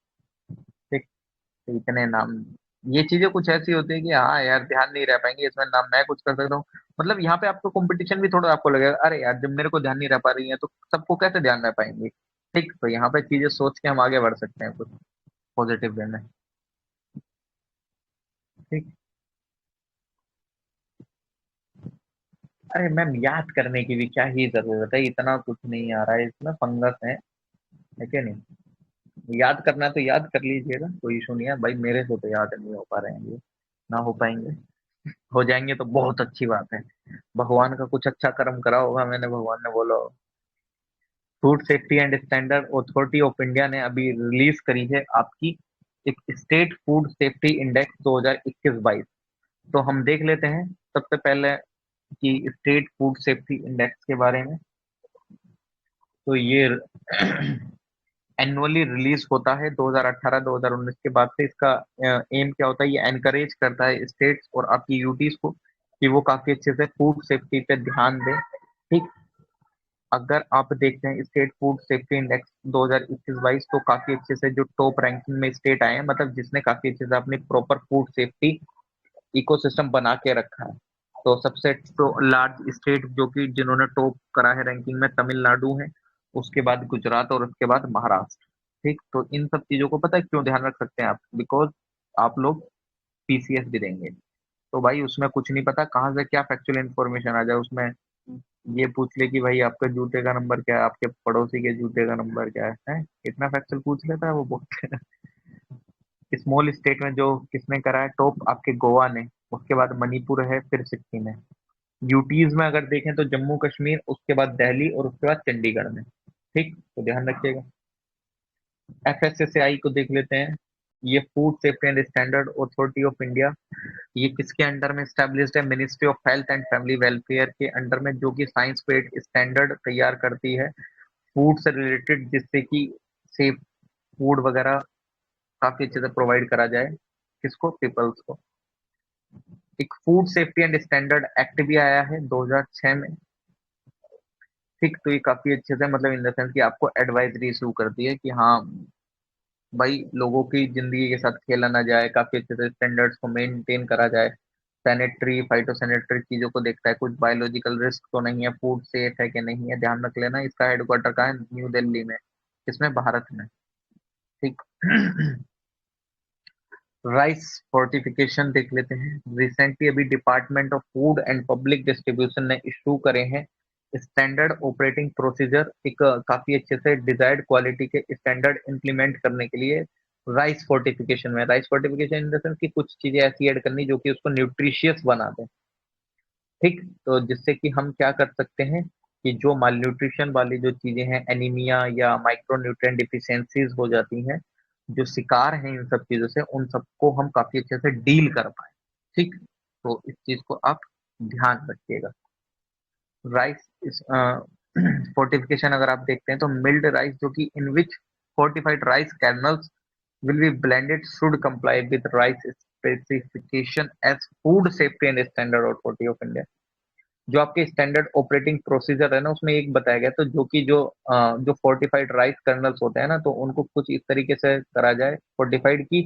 ठीक, तो इतने नाम, ये चीजें कुछ ऐसी होती है कि हाँ यार ध्यान नहीं रह पाएंगे इसमें, नाम मैं कुछ कर सकता हूँ। मतलब यहाँ पे आपको कंपटीशन भी थोड़ा आपको लगेगा, अरे यार जब मेरे को ध्यान नहीं रह पा रही है तो सबको कैसे ध्यान रह पाएंगे। ठीक, तो यहाँ पे चीजें सोच के हम आगे बढ़ सकते हैं कुछ पॉजिटिव वे में। ठीक, अरे मैम याद करने की भी क्या ही जरूरत है, इतना कुछ नहीं आ रहा है इसमें, फंगस है कि नहीं? याद करना है तो याद कर लीजिएगा, कोई इशू नहीं है भाई, मेरे से तो याद नहीं हो पा रहे हैं ये, ना हो पाएंगे। हो जाएंगे तो बहुत अच्छी बात है, भगवान का कुछ अच्छा कर्म करा होगा मैंने, भगवान ने बोला होगा। Food safety and standard authority of India ने अभी रिलीज करी है आपकी एक स्टेट फूड सेफ्टी इंडेक्स 2021-22। तो हम देख लेते हैं सबसे पहले कि स्टेट फूड सेफ्टी इंडेक्स के बारे में। तो ये एनुअली रिलीज होता है 2018-2019 के बाद से। इसका एम क्या होता है, ये एनकरेज करता है स्टेट्स और आपकी यूटीज को कि वो काफी अच्छे से फूड सेफ्टी पे ध्यान दें। ठीक, अगर आप देखते हैं स्टेट फूड सेफ्टी इंडेक्स 2021-22, तो काफी अच्छे से जो टॉप रैंकिंग में स्टेट आए हैं, मतलब जिसने काफी अच्छे से अपनी प्रॉपर फूड सेफ्टी इकोसिस्टम बना के रखा है। तो सबसे लार्ज स्टेट जो कि जिन्होंने टॉप करा है रैंकिंग में, तमिलनाडु है, उसके बाद गुजरात और उसके बाद महाराष्ट्र। ठीक, तो इन सब चीजों को पता है क्यों ध्यान रख सकते हैं आप, बिकॉज आप लोग पीसीएस भी देंगे, तो भाई उसमें कुछ नहीं पता कहाँ से क्या फैक्चुअल इंफॉर्मेशन आ जाए उसमें। ये पूछ ले कि भाई आपके जूते का नंबर क्या है, आपके पड़ोसी के जूते का नंबर क्या है? इतना फैक्चुअल पूछ लेता है वो बहुत। स्मॉल स्टेट में जो किसने करा है टॉप, आपके गोवा ने, उसके बाद मणिपुर है, फिर सिक्किम है। यूटीज में अगर देखें तो जम्मू कश्मीर, उसके बाद दिल्ली और उसके बाद चंडीगढ़ में। ठीक, तो ध्यान रखिएगा। एफएसएसएआई को देख लेते हैं। ये food safety and standard authority of India, ये किसके अंडर में स्टैब्लिश्ड है? Ministry of health and family welfare के अंडर में, जो कि साइंस बेस्ड स्टैंडर्ड तैयार करती है फूड से रिलेटेड, जिससे कि सेफ फूड वगैरह काफी अच्छे से प्रोवाइड करा जाए। किसको? पीपल्स को। एक food safety and standard act भी आया है 2006 में। ठीक, तो ये काफी अच्छे से मतलब इन द सेंस कि आपको एडवाइजरी इशू करती है कि हाँ भाई लोगों की जिंदगी के साथ खेला ना जाए, काफी अच्छे से स्टैंडर्ड्स को मेंटेन करा जाए। सैनिटरी फाइटो सैनिटरी चीजों को देखता है, कुछ बायोलॉजिकल रिस्क तो नहीं है, फूड सेफ है कि नहीं है, ध्यान रख लेना। इसका हेडक्वार्टर कहाँ है? न्यू दिल्ली में। इसमें भारत में। ठीक। राइस फोर्टिफिकेशन देख लेते हैं। रिसेंटली अभी department of food and public distribution ने इशू करे हैं स्टैंडर्ड ऑपरेटिंग प्रोसीजर, एक काफी अच्छे से डिजायर्ड क्वालिटी के स्टैंडर्ड इंप्लीमेंट करने के लिए। राइस फोर्टिफिकेशन में, rice fortification in the sense कि कुछ चीजें ऐसी ऐड करनी जो कि उसको न्यूट्रिशियस बना दे। ठीक, तो जिससे कि हम क्या कर सकते हैं कि जो माल न्यूट्रिशन वाली जो चीजें हैं, एनीमिया या माइक्रो न्यूट्रिएंट डिफिशियंसीज हो जाती हैं, जो शिकार हैं इन सब चीजों से, उन सबको हम काफी अच्छे से डील कर पाए। ठीक, तो इस चीज को आप ध्यान रखिएगा। राइस इस फोर्टिफिकेशन अगर आप देखते हैं तो मिल्ड राइस जो कि in which fortified rice kernels will be blended should comply with rice specification as food safety and standard authority of India। जो आपके स्टैंडर्ड ऑपरेटिंग प्रोसीजर है ना, उसमें एक बताया गया, तो जो कि जो फोर्टिफाइड राइस कर्नल्स होते हैं ना, तो उनको कुछ इस तरीके से करा जाए फोर्टिफाइड की,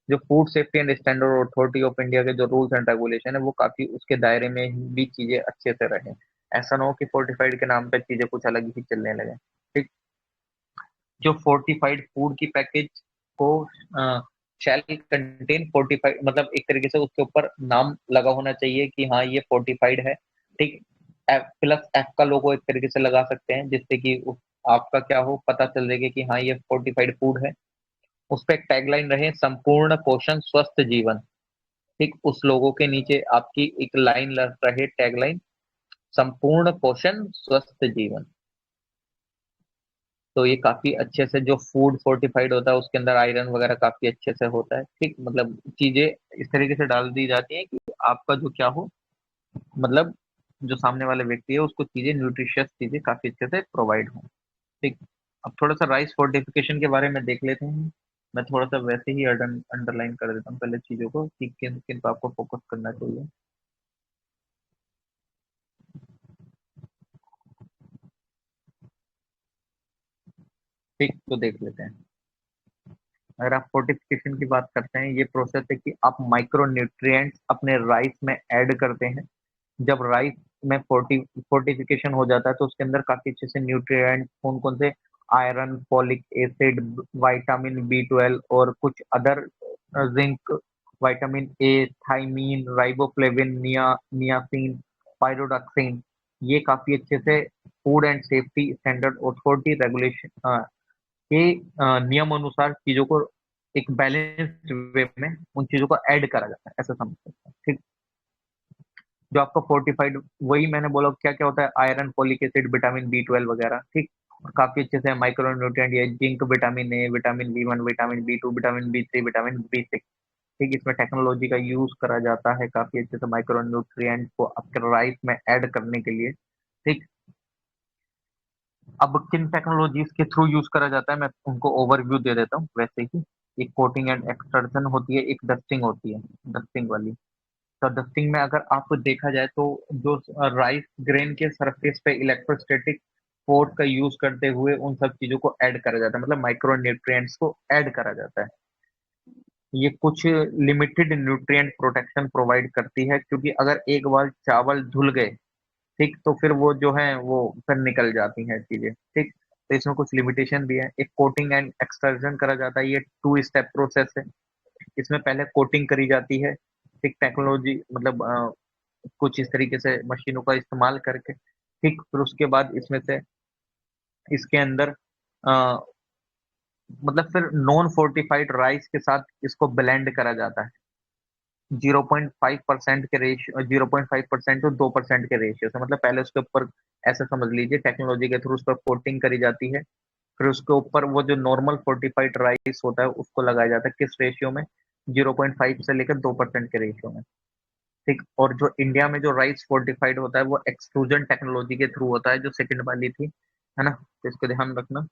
जो food safety and standard authority of India के जो रूल्स एंड रेगुलेशन है वो काफी उसके दायरे में भी चीजें अच्छे से रहे। ऐसा ना हो कि फोर्टिफाइड के नाम पर चीजें कुछ अलग ही चलने लगे। ठीक, जो फोर्टिफाइड फूड की पैकेज को शैल कंटेन फोर्टिफाइड, मतलब एक तरीके से उसके ऊपर नाम लगा होना चाहिए कि हाँ ये फोर्टिफाइड है। ठीक, प्लस एफ का लोगो एक तरीके से लगा सकते हैं, जिससे कि आपका क्या हो, पता चल जाएगा कि हाँ ये फोर्टिफाइड फूड है। उस पे एक टैगलाइन रहे, संपूर्ण पोषण स्वस्थ जीवन। ठीक, उस लोगों के नीचे आपकी एक लाइन रहे, टैगलाइन, संपूर्ण पोषण स्वस्थ जीवन। तो ये काफी अच्छे से, जो फूड फोर्टिफाइड होता है उसके अंदर आयरन वगैरह काफी अच्छे से होता है। ठीक, मतलब चीजें इस तरीके से डाल दी जाती है कि आपका जो क्या हो, मतलब जो सामने वाले व्यक्ति है उसको चीजें, न्यूट्रिशियस चीजें काफी अच्छे से प्रोवाइड हो। ठीक, अब थोड़ा सा राइस फोर्टिफिकेशन के बारे में देख लेते हैं। मैं थोड़ा सा वैसे ही अंडरलाइन कर देता हूँ पहले चीजों को कि किन किन पर आपको फोकस करना चाहिए। ठीक, तो देख लेते हैं। अगर आप फोर्टिफिकेशन की बात करते हैं, ये प्रोसेस है कि आप माइक्रो न्यूट्रिएंट्स अपने राइस में ऐड करते हैं। जब राइस में फोर्टिफिकेशन हो जाता है तो उसके अंदर काफी अच्छे से न्यूट्रिएंट कौन कौन से, iron, folic acid, vitamin B 12 और कुछ other, zinc, vitamin A, thiamine, riboflavin, niacin, pyridoxine, ये काफी अच्छे से food and safety standard authority regulation के नियम अनुसार चीजों को एक बैलेंस्ड वे में उन चीजों को ऐड करा जाता है, ऐसा समझ सकते हैं। ठीक, जो आपका फोर्टिफाइड, वही मैंने बोला क्या क्या होता है, iron, folic acid, vitamin B 12 वगैरह। ठीक, और काफी अच्छे से माइक्रो न्यूट्रिएंट, ये zinc, vitamin A, vitamin B 1, vitamin B 2, vitamin B 3, vitamin B 6। ठीक, इसमें टेक्नोलॉजी का यूज करा जाता है काफी अच्छे से माइक्रो न्यूट्रिएंट को आपके राइस में ऐड करने के लिए। ठीक, अब किन टेक्नोलॉजीज के थ्रू यूज करा जाता है मैं उनको ओवरव्यू दे देता हूँ वैसे ही। एक कोटिंग एंड एक्सट्रैक्शन होती है, एक डस्टिंग होती है, डस्टिंग वाली। तो डस्टिंग में अगर आपको देखा जाए तो जो राइस ग्रेन के सरफेस पे इलेक्ट्रोस्टैटिक फोर्स का यूज करते हुए उन सब चीजों को ऐड करा जाता है, मतलब माइक्रो न्यूट्रिएंट्स को ऐड करा जाता है। ये कुछ लिमिटेड न्यूट्रिएंट प्रोटेक्शन प्रोवाइड करती है, क्योंकि अगर एक बार चावल धुल गए, ठीक, तो फिर वो जो है वो फिर निकल जाती हैं चीजें। ठीक, तो इसमें कुछ लिमिटेशन भी है। एक कोटिंग एंड एक्सट्रैक्शन करा जाता है, ये 2 स्टेप प्रोसेस है। इसमें पहले कोटिंग करी जाती है, ठीक, टेक्नोलॉजी मतलब कुछ इस तरीके से मशीनों का इस्तेमाल करके। ठीक, फिर उसके बाद इसमें से इसके अंदर अ, मतलब फिर नॉन फोर्टिफाइड राइस के साथ इसको ब्लेंड करा जाता है, 0.5% के रेशियो, 0.5% टू 2% के रेशियो से। मतलब पहले उसके ऊपर, ऐसा समझ लीजिए, टेक्नोलॉजी के थ्रू उस पर कोटिंग करी जाती है। फिर उसके ऊपर वो जो नॉर्मल फोर्टिफाइड राइस होता है उसको लगाया जाता है, किस रेशियो में, 0.5 से लेकर 2% के रेशियो में। ठीक, और जो इंडिया में जो राइस फोर्टिफाइड होता है वो एक्सट्रूजन टेक्नोलॉजी के थ्रू होता है, जो सेकंड वाली थी, है ना, तो इसको ध्यान रखना।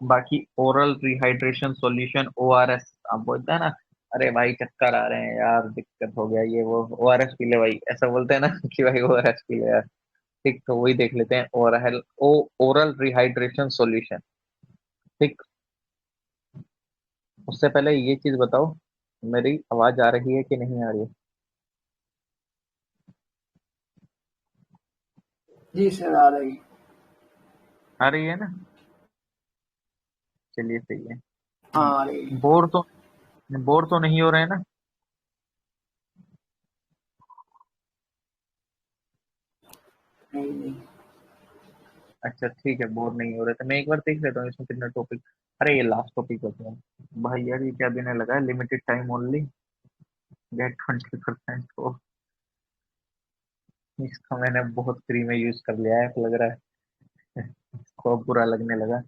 बाकी ओरल रिहाइड्रेशन सॉल्यूशन, ओआरएस, आप बोलते हैं ना, अरे भाई चक्कर आ रहे हैं यार, दिक्कत हो गया ये वो, ओआरएस पी ले भाई, ऐसा बोलते हैं ना कि भाई ओआरएस पी ले यार। ठीक, तो वही देख लेते हैं, ओरल रिहाइड्रेशन सॉल्यूशन। ठीक, उससे पहले ये चीज बताओ, मेरी आवाज आ रही है कि नहीं आ रही है? जी सर, आ रही। आ रही है ना? चलिए सही है। हाँ, आ रही। बोर तो बोर तो नहीं हो रहे हैं ना? नहीं नहीं। अच्छा ठीक है, बोर नहीं हो रहे तो मैं एक बार देख लेता हूँ इसमें कितना टॉपिक। अरे ये लास्ट टॉपिक होता है भाई यार, ये क्या देने लगा है, लिमिटेड टाइम ओनली, गेट 20% को। इसका मैंने बहुत फ्री में यूज कर लिया है, लग रहा है इसको अब बुरा लगने लगा।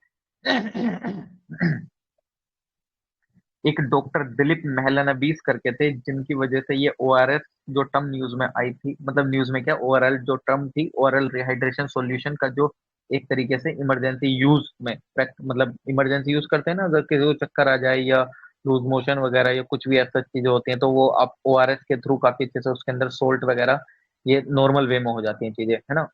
एक डॉक्टर दिलीप महलनबीस करके थे, जिनकी वजह से ये ओआरएस जो टर्म न्यूज में आई थी, मतलब न्यूज में क्या, ओआरएल जो टर्म थी, ओरल रिहाइड्रेशन सॉल्यूशन का, जो एक तरीके से इमरजेंसी यूज में, मतलब इमरजेंसी यूज करते हैं ना, अगर किसी को चक्कर आ जाए या लूज मोशन वगैरह या कुछ भी ऐसा चीजें होती हैं, तो वो आप ओआरएस के थ्रू काफी अच्छे से उसके अंदर सोल्ट वगैरह, ये नॉर्मल वे में हो जाती हैं चीजें, है ना।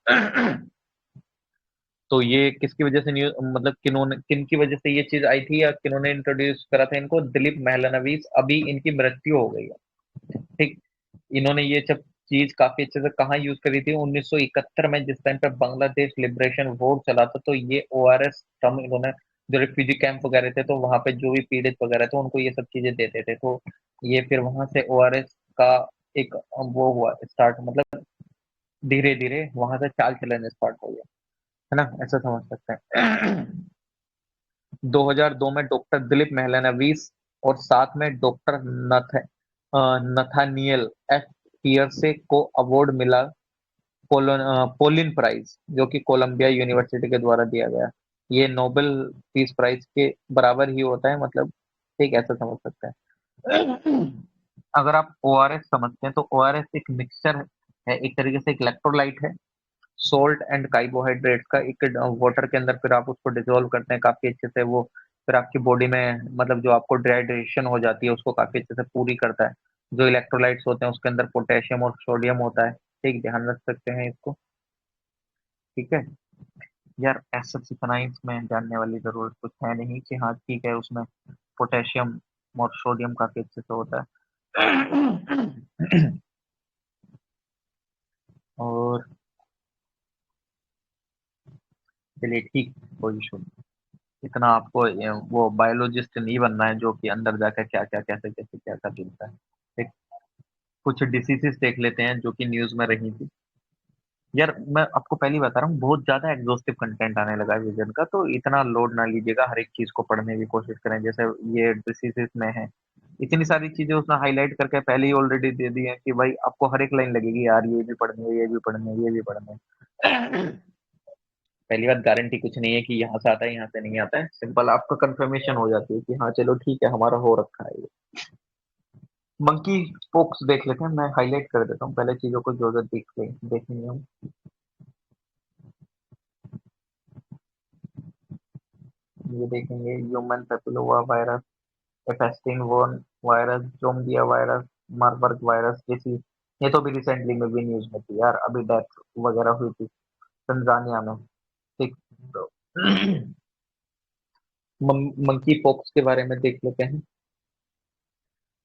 तो ये किसकी वजह से न्यूज, मतलब किन्होंने, किन की वजह से ये चीज आई थी या किन्होंने इंट्रोड्यूस करा था इनको, दिलीप महलनोबिस। अभी इनकी मृत्यु हो गई है। ठीक, इन्होंने ये सब चीज काफी अच्छे से कहाँ यूज करी थी, 1971 में, जिस टाइम पे बांग्लादेश लिबरेशन वॉर चला था, तो ये ओआरएस टर्म इन्होंने, जो रिफ्यूजी कैंप वगैरह थे तो वहां पे जो भी पीड़ित वगैरह थे उनको ये सब चीजें देते थे, तो ये फिर वहां से ओआरएस का एक वो हुआ स्टार्ट, मतलब धीरे-धीरे वहाँ से चाल चलन स्टार्ट हो गया, है ना? ऐसा समझ सकते हैं। 2002 में डॉक्टर दिलीप महलनोबिस और साथ में डॉक्टर नथानिएल एफ पियर्से को अवार्ड मिला, पोलिन प्राइज, जो कि कोलंबिया यूनिवर्सिटी के द्वारा दिया गया। ये नोबेल पीस प्राइज के बराबर ही होता है, मतलब ठीक ऐसा समझ सकते हैं। अगर आप ओआरएस समझते हैं तो ओआरएस एक मिक्सचर है, एक तरीके से एक इलेक्ट्रोलाइट है, सोल्ट एंड कार्बोहाइड्रेट्स का एक वाटर के अंदर, फिर आप उसको डिसॉल्व करते हैं काफी अच्छे से, वो फिर आपकी बॉडी में मतलब जो आपको डिहाइड्रेशन हो जाती है उसको काफी अच्छे से पूरी करता है। जो इलेक्ट्रोलाइट्स होते हैं उसके अंदर पोटेशियम और सोडियम होता है, ठीक, ध्यान रख सकते हैं इसको। ठीक है यार, ऐसा इतना ही इसमें जानने वाली जरूरत कुछ है नहीं कि हाँ ठीक है, उसमें पोटेशियम और सोडियम काफी अच्छे से होता है। और चलिए ठीक, कोई इशू नहीं। इतना आपको वो बायोलॉजिस्ट नहीं बनना है जो कि अंदर जाकर क्या क्या कैसे कैसे क्या क्या चलता है। एक कुछ डिसीजेस देख लेते हैं जो कि न्यूज में रही थी। यार मैं आपको पहले ही बता रहा हूँ, बहुत ज्यादा एग्जॉस्टिव कंटेंट आने लगा है विजन का, तो इतना लोड ना लीजिएगा, हर एक चीज को पढ़ने की कोशिश करें। जैसे ये डिसीजेस में है, इतनी सारी चीजें उसने हाईलाइट करके पहले ही ऑलरेडी दे दी है कि भाई आपको हर एक लाइन लगेगी यार, ये भी पढ़नी है, ये भी पढ़नी है, ये भी पढ़ना है। पहली बात, गारंटी कुछ नहीं है कि यहाँ से आता है यहाँ से नहीं आता है, सिंपल आपका कंफर्मेशन हो जाती है कि हाँ चलो ठीक है, हमारा हो रखा है ये। मंकी पॉक्स देख लेते हैं, मैं हाईलाइट कर देता हूँ पहले चीजों को जो जो देखेंगे हम। ये देखेंगे ह्यूमन पेपिलोमा वायरस, एफेस्टिन वन virus, zombie virus, Marburg virus जैसी। ये तो अभी रिसेंटली में भी न्यूज में थी यार, अभी डेथ वगैरह हुई थी तंजानिया में। ठीक, तो मंकी पॉक्स के बारे में देख लेते हैं,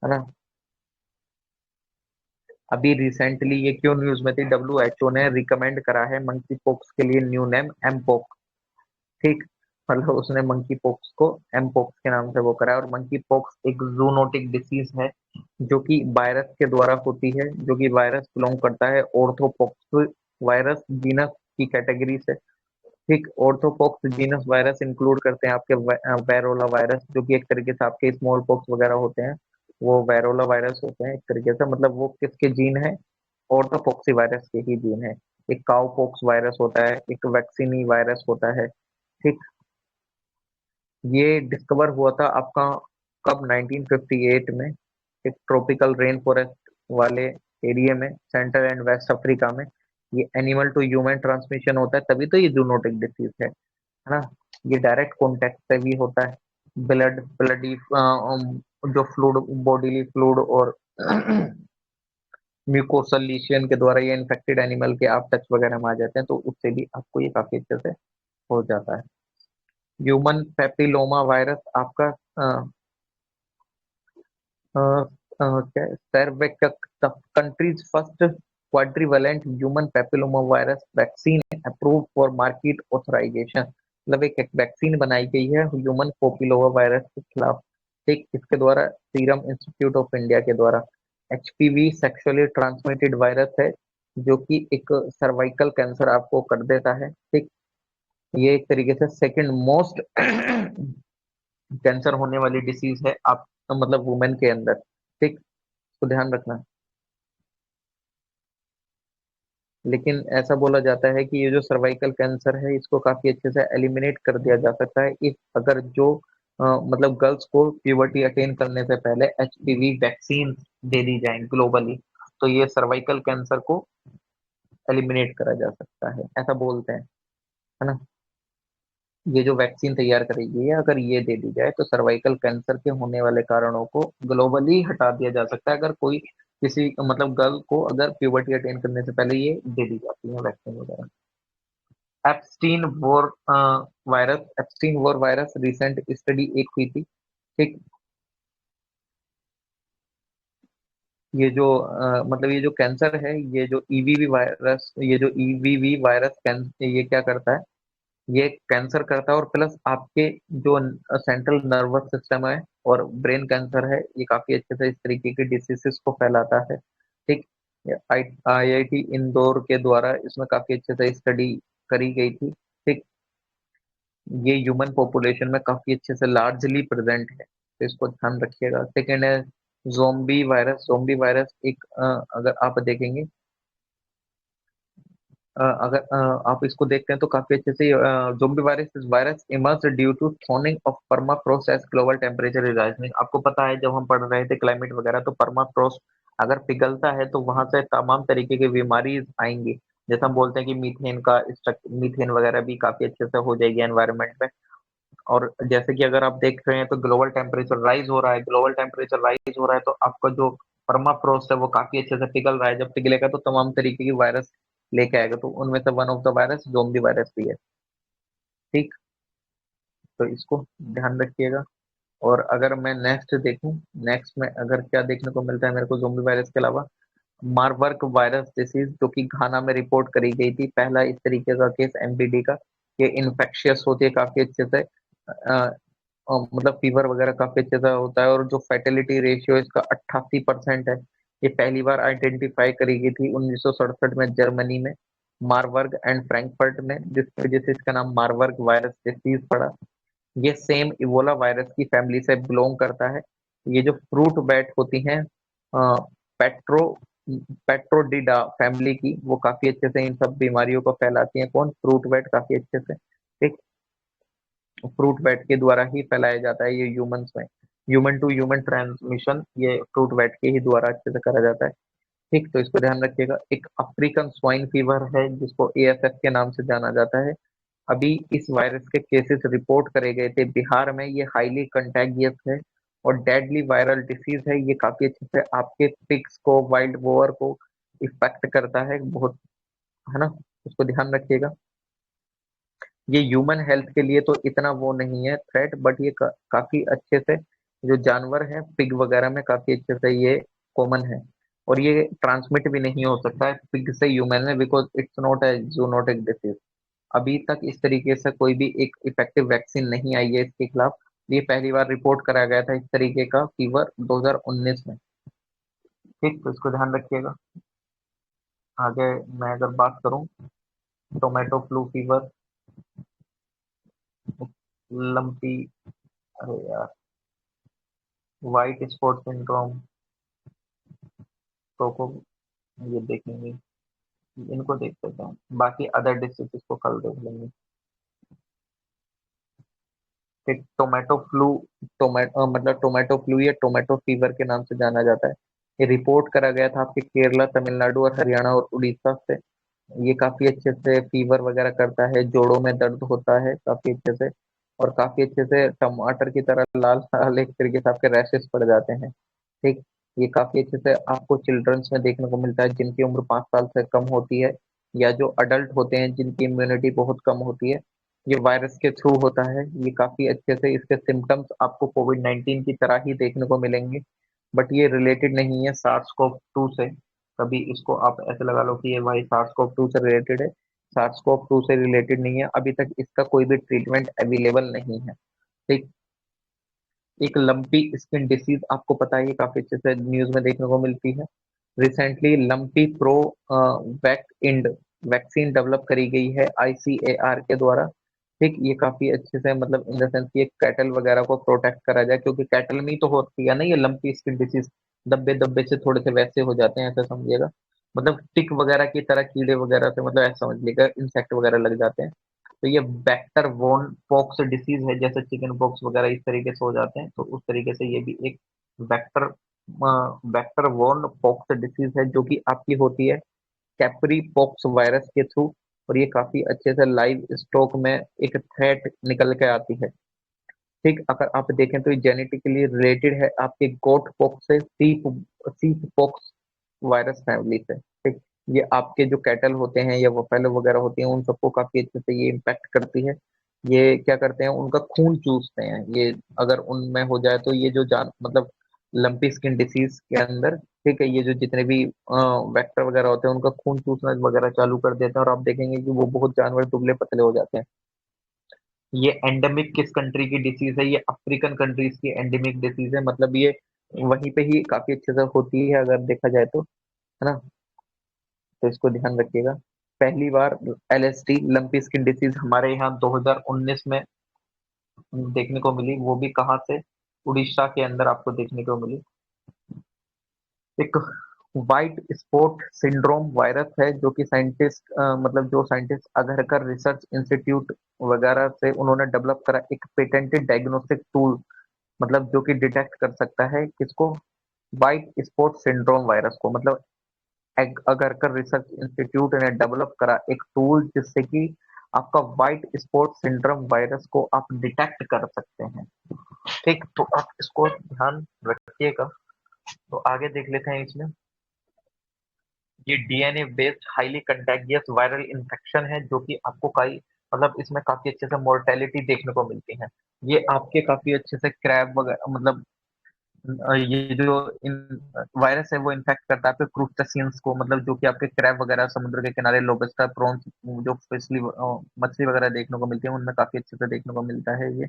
है ना? अभी रिसेंटली ये क्यों न्यूज में थी, डब्ल्यू एच ओ ने रिकमेंड करा है मंकी पॉक्स के लिए न्यू नेम एम पॉक्स। ठीक, मतलब उसने मंकी पॉक्स को एम पॉक्स के नाम से वो करा है। और मंकी पॉक्स एक जूनोटिक डिसीज है जो कि वायरस के द्वारा होती है, जो कि वायरस बिलोंग करता है ऑर्थोपॉक्स वायरस जीनस की कैटेगरी से। ठीक, ऑर्थोपॉक्स जीनस वायरस इंक्लूड करते हैं आपके वैरोला वायरस, जो कि एक तरीके से आपके स्मॉल पॉक्स वगैरह होते हैं, वो वैरोला वायरस होते हैं एक तरीके से। मतलब वो किसके जीन है, ऑर्थोपॉक्सी वायरस के ही जीन है। एक काउपॉक्स वायरस होता है, एक वैक्सीनी वायरस होता है। ठीक, ये डिस्कवर हुआ था आपका कब, 1958 में, एक ट्रॉपिकल रेन फॉरेस्ट वाले एरिया में, सेंट्रल एंड वेस्ट अफ्रीका में। ये एनिमल टू ह्यूमन ट्रांसमिशन होता है, तभी तो ये जूनोटिक डिसीज है ना? ये डायरेक्ट कॉन्टेक्ट से भी होता है, ब्लडी जो फ्लूड, बॉडीली फ्लूड और म्यूकोसल लीशन के द्वारा ये इन्फेक्टेड एनिमल के आप टच वगैरह में आ जाते हैं, तो उससे भी आपको ये काफी अच्छे से हो जाता है। ह्यूमन पेपिलोमा वायरस आपका क्या, countries first quadrivalent human papilloma virus vaccine approve for market authorisation. मतलब एक वैक्सीन बनाई गई है ह्यूमन पेपिलोमा वायरस के खिलाफ। ठीक, इसके द्वारा सीरम इंस्टीट्यूट ऑफ इंडिया के द्वारा। एचपीवी सेक्सुअली ट्रांसमिटेड वायरस है, जो कि एक सर्वाइकल कैंसर आपको कर देता है। ठीक, ये एक तरीके से सेकंड मोस्ट कैंसर होने वाली डिसीज है आप, मतलब वुमेन के अंदर। ठीक, तो ध्यान रखना। लेकिन ऐसा बोला जाता है कि ये जो सर्वाइकल कैंसर है इसको काफी अच्छे से एलिमिनेट कर दिया जा सकता है इफ अगर जो मतलब गर्ल्स को प्यूबर्टी अटेन करने से पहले एचपीवी वैक्सीन दे दी जाए ग्लोबली, तो ये सर्वाइकल कैंसर को एलिमिनेट करा जा सकता है, ऐसा बोलते हैं, है ना? ये जो वैक्सीन तैयार करेगी है, अगर ये दे दी जाए तो सर्वाइकल कैंसर के होने वाले कारणों को ग्लोबली हटा दिया जा सकता है, अगर कोई किसी मतलब गर्ल को अगर प्यूबर्टी अटेन करने से पहले ये दे दी जाती है वैक्सीन वगैरह। एप्स्टीन वोर वायरस रिसेंट स्टडी एक हुई थी। ठीक, ये जो मतलब ये जो कैंसर है, ये जो ईवीवी वायरस, ये जो ईवीवी वायरस ये क्या करता है, ये कैंसर करता है और प्लस आपके जो सेंट्रल नर्वस सिस्टम है और ब्रेन कैंसर है, ये काफी अच्छे से इस तरीके के डिसीजेस को फैलाता है। ठीक। आईआईटी इंदौर के द्वारा इसमें काफी अच्छे से स्टडी करी गई थी। ठीक। ये ह्यूमन पॉपुलेशन में काफी अच्छे से लार्जली प्रेजेंट है, तो इसको ध्यान रखिएगा। सेकेंड है जोम्बी वायरस। जोम्बी वायरस एक अगर आप देखेंगे, अगर आप इसको देखते हैं तो काफी अच्छे से zombie virus is virus emerge due to thawing of permafrost as global temperature is rising. आपको पता है जब हम पढ़ रहे थे क्लाइमेट वगैरह, तो परमाफ्रोस्ट अगर पिघलता है तो वहां से तमाम तरीके की बीमारी आएंगी। जैसे हम बोलते हैं कि मीथेन का मीथेन वगैरह भी काफी अच्छे से हो जाएगी एनवायरनमेंट में। और जैसे कि अगर आप देख रहे हैं तो ग्लोबल टेम्परेचर राइज हो रहा है, ग्लोबल टेम्परेचर राइज हो रहा है तो आपका जो परमाफ्रोस्ट है वो काफी अच्छे से पिघल रहा है। जब पिघलेगा तो तमाम तरीके की वायरस लेके आएगा, तो उनमें से one of the virus zombie virus भी है। ठीक। तो इसको ध्यान रखिएगा। और अगर मैं नेक्स्ट देखूं, नेक्स्ट में अगर क्या देखने को मिलता है मेरे को जोम्बी वायरस के अलावा, मारबर्ग वायरस डिसीज, जो कि घाना में रिपोर्ट करी गई थी, पहला इस तरीके का केस एमबीडी का। ये इन्फेक्शियस होती है काफी अच्छे से, मतलब फीवर वगैरह काफी अच्छे से होता है, और जो फैटेलिटी रेशियो इसका 88% है। ये पहली बार आइडेंटिफाई करी गई थी 1967 में जर्मनी में, मारबर्ग एंड फ्रैंकफर्ट में, जिसकी वजह से इसका नाम मारबर्ग वायरस डिसीज पड़ा। ये सेम इबोला वायरस की फैमिली से बिलोंग करता है। ये जो फ्रूट बैट होती हैं, पेट्रो पेट्रोडिडा फैमिली की, वो काफी अच्छे से इन सब बीमारियों को फैलाती हैं। कौन? फ्रूट बैट काफी अच्छे से। ठीक। फ्रूट बैट के द्वारा ही फैलाया जाता है ये ह्यूमंस में। ह्यूमन टू ह्यूमन ट्रांसमिशन ये फ्रूट बैट के ही द्वारा अच्छे से करा जाता है। ठीक। तो इसको ध्यान रखिएगा। एक अफ्रीकन स्वाइन फीवर है जिसको एएसएफ के नाम से जाना जाता है। अभी इस वायरस के केसेस रिपोर्ट करे गए थे बिहार में। ये हाईली कंटेगियस है और डेडली वायरल डिसीज है। ये काफी अच्छे से आपके पिग्स को, वाइल्ड बोअर को इफेक्ट करता है बहुत, है ना। इसको ध्यान रखिएगा। ये ह्यूमन हेल्थ के लिए तो इतना वो नहीं है थ्रेट, बट ये काफी अच्छे से जो जानवर है पिग वगैरह में काफी अच्छे से ये कॉमन है। और ये ट्रांसमिट भी नहीं हो सकता है पिग से ह्यूमन में, because it's not a zoonotic disease. अभी तक इस तरीके से कोई भी एक इफेक्टिव वैक्सीन नहीं आई है इसके खिलाफ। ये पहली बार रिपोर्ट कराया गया था इस तरीके का फीवर 2019 में। ठीक। तो इसको ध्यान रखिएगा। आगे मैं अगर बात करूं, टोमेटो फ्लू फीवर, लंपी, अरे यार, व्हाइट स्पॉट सिंड्रोम, कोको, ये देखेंगे, इनको देख लेते हैं, बाकी अदर डिसीजेस को कल देख लेंगे। एक टोमेटो फ्लू, मतलब टोमेटो फ्लू या टोमेटो फीवर के नाम से जाना जाता है। ये रिपोर्ट करा गया था आपके केरला, तमिलनाडु और हरियाणा और उड़ीसा से। ये काफी अच्छे से फीवर वगैरह करता है, जोड़ों में दर्द होता है काफी अच्छे से, और काफी अच्छे से टमाटर की तरह लाल लाल एक तरीके से आपके रैशेस पड़ जाते हैं। ठीक। ये काफी अच्छे से आपको चिल्ड्रंस में देखने को मिलता है जिनकी उम्र 5 साल से कम होती है, या जो अडल्ट होते हैं जिनकी इम्यूनिटी बहुत कम होती है। ये वायरस के थ्रू होता है। ये काफी अच्छे से इसके सिम्टम्स आपको कोविड 19 की तरह ही देखने को मिलेंगे, बट ये रिलेटेड नहीं है सार्स कोव 2 से। कभी इसको आप ऐसे लगा लो कि ये भाई सार्स कोव 2 से रिलेटेड है, सार्स कोव 2 से रिलेटेड नहीं है। अभी तक इसका कोई भी ट्रीटमेंट अवेलेबल नहीं है। ठीक। एक लंपी स्किन डिसीज, आपको पता है ये काफी अच्छे से न्यूज में देखने को मिलती है। Recently lumpy ProVacInd vaccine develop करी गई है आईसीएआर के द्वारा। ठीक। ये काफी अच्छे से, मतलब इन द सेंस ये कैटल वगैरह को प्रोटेक्ट करा जाए, क्योंकि कैटल में ही तो होती है ना ये लंपी स्किन डिसीज। धब्बे धब्बे से थोड़े से वैसे हो जाते हैं, ऐसा समझिएगा। मतलब टिक वगैरह की तरह कीड़े वगैरह से, मतलब ऐसा समझ लीजिएगा, इंसेक्ट वगैरह लग जाते हैं। तो ये वेक्टर वोन पॉक्स डिसीज है, जैसे चिकन पॉक्स वगैरह इस तरीके से हो जाते हैं, तो उस तरीके से ये भी एक वेक्टर वेक्टर वोन पॉक्स डिसीज है, जो कि आपकी होती है कैपरी पॉक्स वायरस के थ्रू। और ये काफी अच्छे से लाइव स्टॉक में एक थ्रेट निकल के आती है। ठीक। अगर आप देखें तो ये जेनेटिकली रिलेटेड है आपके गोट पॉक्स से, सीप सीप पॉक्स वायरस फैमिली से। ठीक। ये आपके जो कैटल होते हैं या बफेलो वगैरह होती हैं, उन सबको काफी अच्छे से ये इम्पैक्ट करती है। ये क्या करते हैं, उनका खून चूसते हैं ये। अगर उनमें हो जाए तो ये जो जान, मतलब लंपी स्किन डिसीज के अंदर, ठीक है, ये जो जितने भी वेक्टर वगैरह होते हैं उनका खून चूसना वगैरह चालू कर देते हैं, और आप देखेंगे कि वो बहुत जानवर दुबले पतले हो जाते हैं। ये एंडेमिक किस कंट्री की डिसीज है? ये अफ्रीकन कंट्रीज की एंडेमिक डिसीज है, मतलब ये वहीं पे ही काफी अच्छे से होती है अगर देखा जाए तो। है ना। तो इसको ध्यान रखिएगा। पहली बार एलएसटी लंपी स्किन डिसीज हमारे यहाँ 2019 में देखने को मिली, वो भी कहाँ से, उड़ीसा के अंदर आपको देखने को मिली। एक वाइट स्पॉट सिंड्रोम वायरस है जो कि साइंटिस्ट मतलब जो साइंटिस्ट अघरकर रिसर्च इंस्टीट्यूट वगैरह से उन्होंने डेवलप करा एक पेटेंटेड डायग्नोस्टिक टूल, मतलब जो कि डिटेक्ट कर सकता है किसको, वाइट स्पॉट सिंड्रोम वायरस को। मतलब अगरकर रिसर्च इंस्टीट्यूट ने डेवलप करा एक टूल जिससे कि आपका व्हाइट स्पॉट सिंड्रोम वायरस को आप डिटेक्ट कर सकते हैं। ठीक, तो आप इसको ध्यान रखिएगा। तो आगे देख लेते हैं इसमें। ये DNA based highly contagious viral infection है जो कि आपको कई, मतलब इसमें काफी अच्छे से मोर्टेलिटी देखने को मिलती है। ये आपके काफी अच्छे से क्रैब वगैरह, मतलब ये जो इन वायरस है वो इन्फेक्ट करता है आपके क्रूस्टेशियंस को, मतलब जो कि आपके क्रैब वगैरह समुद्र के किनारे, लोबस्टर, प्रॉन्स, जो फिशली मछली वगैरह देखने को मिलती है उनमें काफी अच्छे से देखने को मिलता है ये।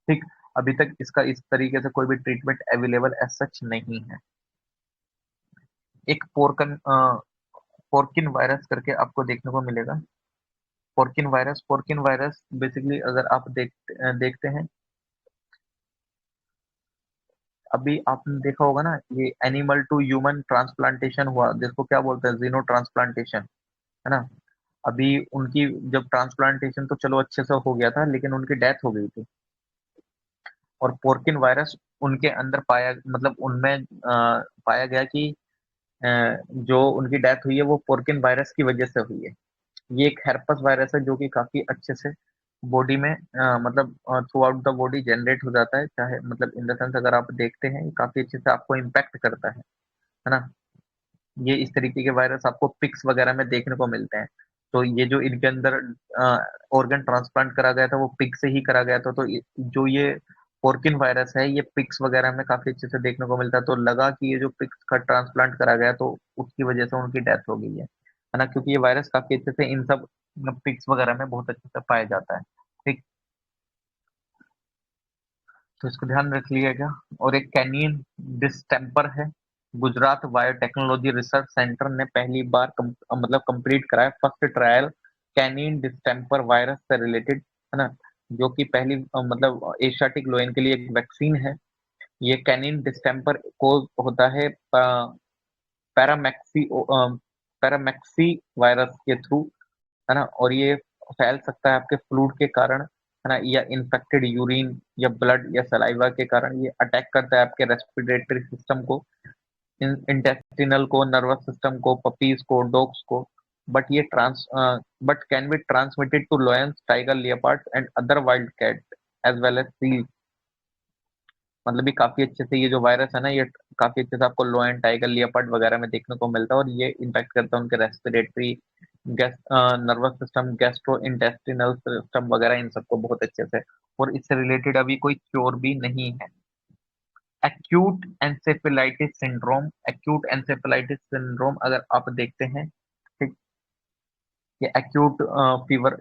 ठीक, अभी तक इसका इस तरीके से कोई भी ट्रीटमेंट अवेलेबल एज सच नहीं है। एक पोर्किन वायरस करके आपको देखने को मिलेगा। पोर्किन वायरस बेसिकली अगर आप देखते हैं, अभी आपने देखा होगा ना, ये एनिमल टू ह्यूमन ट्रांसप्लांटेशन हुआ जिसको क्या बोलते हैं, जीनो ट्रांसप्लांटेशन, है ना। अभी उनकी जब ट्रांसप्लांटेशन तो चलो अच्छे से हो गया था, लेकिन उनकी डेथ हो गई थी। और पोर्किन वायरस उनके अंदर पाया, मतलब उनमें पाया गया कि अ, जो उनकी डेथ हुई है वो पोर्किन वायरस की वजह से हुई है। ये एक हेर्पस वायरस है जो कि काफी अच्छे से बॉडी में मतलब through out the body generate हो जाता है, चाहे मतलब इन द सेंस अगर आप देखते हैं ये काफी अच्छे से आपको इम्पैक्ट करता है ना। ये इस तरीके के वायरस आपको पिक्स वगैरह में देखने को मिलते हैं। तो ये जो इनके अंदर ऑर्गन ट्रांसप्लांट करा गया था वो पिग से ही करा गया था, तो जो ये पोर्किन वायरस है ये पिग्स वगैरह में काफी अच्छे से देखने को मिलता है। तो लगा कि ये जो पिग्स का ट्रांसप्लांट करा गया तो उसकी वजह से उनकी डेथ हो गई है ना, क्योंकि ये वायरस काफी अच्छे से इन सब पिग्स वगैरह में बहुत अच्छे से पाया जाता है। ठीक, तो इसको ध्यान रख लिएगा। और एक कैनिन डिस्टेम्पर है। गुजरात बायोटेक्नोलॉजी रिसर्च सेंटर ने पहली बार मतलब कंप्लीट कराया first trial canine distemper virus से रिलेटेड, है ना। जो कि पहली मतलब एशियाटिक लोयन के लिए एक वैक्सीन है। ये कैनिन डिस्टेम्पर को होता है पैरामैक्सी पैरामैक्सी वायरस के थ्रू, है ना। और ये फैल सकता है आपके फ्लूड के कारण, है ना, या इन्फेक्टेड यूरिन या ब्लड या सलाइवा के कारण। ये अटैक करता है आपके रेस्पिरेटरी सिस्टम को, इंटेस्टिनल को, नर्वस सिस्टम को, पपीज को, डॉग्स को। बट ये trans but can be transmitted to lions, tiger, leopards and other wild cat as well as seal. मतलब ये काफी अच्छे से, ये जो वायरस है ना ये काफी अच्छे से आपको लॉयन, टाइगर, लियोपार्ड वगैरह में देखने को मिलता है। और ये इम्पैक्ट करता है उनके respiratory, gas, nervous system, gastro intestinal system वगैरह, इन सबको बहुत अच्छे से। और इससे रिलेटेड अभी कोई क्योर भी नहीं है। Acute encephalitis syndrome, acute encephalitis syndrome अगर आप देखते हैं, ठीक, ये एक्यूट फीवर,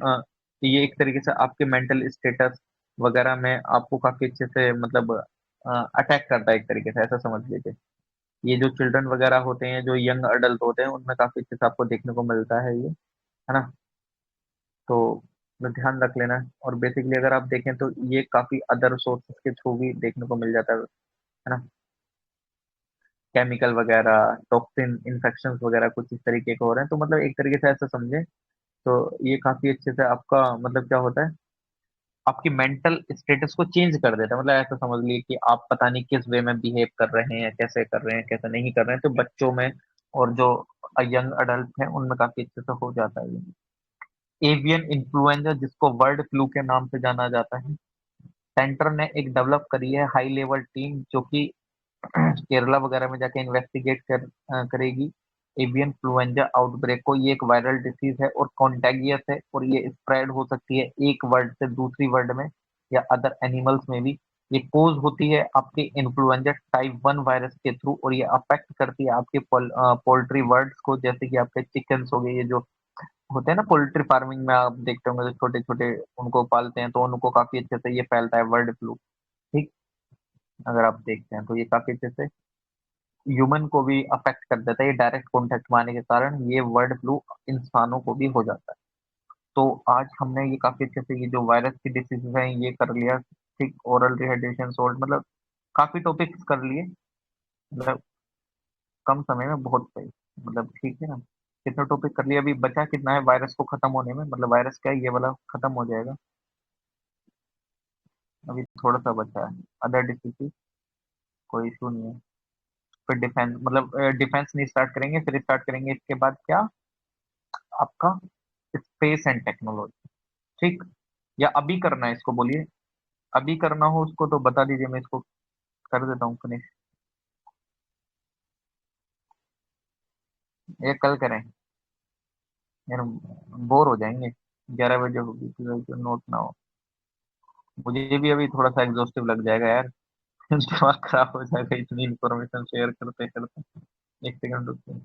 ये एक तरीके से आपके मेंटल स्टेटस वगैरह में आपको काफी अच्छे से मतलब अटैक करता है, एक तरीके से ऐसा समझ लीजिए। ये जो चिल्ड्रन वगैरह होते हैं, जो यंग अडल्ट होते हैं, उनमें काफी अच्छे से आपको देखने को मिलता है ये, है ना। तो ध्यान रख लेना है। और बेसिकली अगर आप देखें तो ये काफी अदर सोर्सेस के थ्रू भी देखने को मिल जाता है ना। केमिकल वगैरह, टॉक्सिन इन्फेक्शन वगैरह कुछ इस तरीके के हो रहे हैं, तो मतलब एक तरीके से ऐसा समझे तो ये काफी अच्छे से आपका मतलब क्या होता है, आपकी मेंटल स्टेटस को चेंज कर देता है। मतलब ऐसा समझ लीजिए कि आप पता नहीं किस वे में बिहेव कर रहे हैं, कैसे कर रहे हैं, कैसे नहीं कर रहे हैं, तो बच्चों में और जो यंग अडल्ट हैं उनमें काफी अच्छे से हो जाता है ये। एवियन इन्फ्लुएंजा जिसको बर्ड फ्लू के नाम से जाना जाता है, सेंटर ने एक डेवलप करी है हाई लेवल टीम जो कि केरला वगैरह में जाके इन्वेस्टिगेट करेगी एवियन फ्लुएंजा आउटब्रेक को। ये एक वायरल डिसीज है और कॉन्टेगियस है, और ये स्प्रेड हो सकती है एक वर्ड से दूसरी वर्ड में या अदर एनिमल्स में भी। ये कोज होती है आपके इन्फ्लुएंजा टाइप 1 वायरस के थ्रू, और ये अफेक्ट करती है आपके पोल्ट्री वर्ड्स को, जैसे कि आपके चिकन्स हो गए, ये जो होते हैं ना पोल्ट्री फार्मिंग में आप देखते होंगे जो छोटे छोटे उनको पालते हैं, तो उनको काफी अच्छे से ये फैलता है बर्ड फ्लू। ठीक, अगर आप देखते हैं तो ये काफी अच्छे से ह्यूमन को भी अफेक्ट कर देता है, ये डायरेक्ट कॉन्टेक्ट में आने के कारण ये बर्ड फ्लू इंसानों को भी हो जाता है। तो आज हमने ये काफी अच्छे से ये जो वायरस की डिसीजेज हैं ये कर लिया, ठीक, ओरल रिहाइड्रेशन सोल्ट, मतलब काफी टॉपिक्स कर लिए, मतलब कम समय में बहुत सही, मतलब ठीक है ना। कितना टॉपिक कर लिया, अभी बचा कितना है वायरस को खत्म होने में, मतलब वायरस क्या है, ये वाला खत्म हो जाएगा, अभी थोड़ा सा बचा है। अदर डिसीज कोई इशू नहीं है। फिर डिफेंस, मतलब डिफेंस नहीं स्टार्ट करेंगे, फिर स्टार्ट करेंगे इसके बाद क्या, आपका स्पेस एंड टेक्नोलॉजी, ठीक, या अभी करना है इसको, बोलिए। अभी करना हो उसको तो बता दीजिए, मैं इसको कर देता हूँ फिनिश, ये कल करें यार, बोर हो जाएंगे, 11 बजे होगी फिर नोट ना हो। मुझे भी अभी थोड़ा सा एग्जॉस्टिव लग जाएगा यार। दिमाग खराब हो जाएगा इतनी इन्फॉर्मेशन शेयर करते करते। एक सेकंड रुकिए।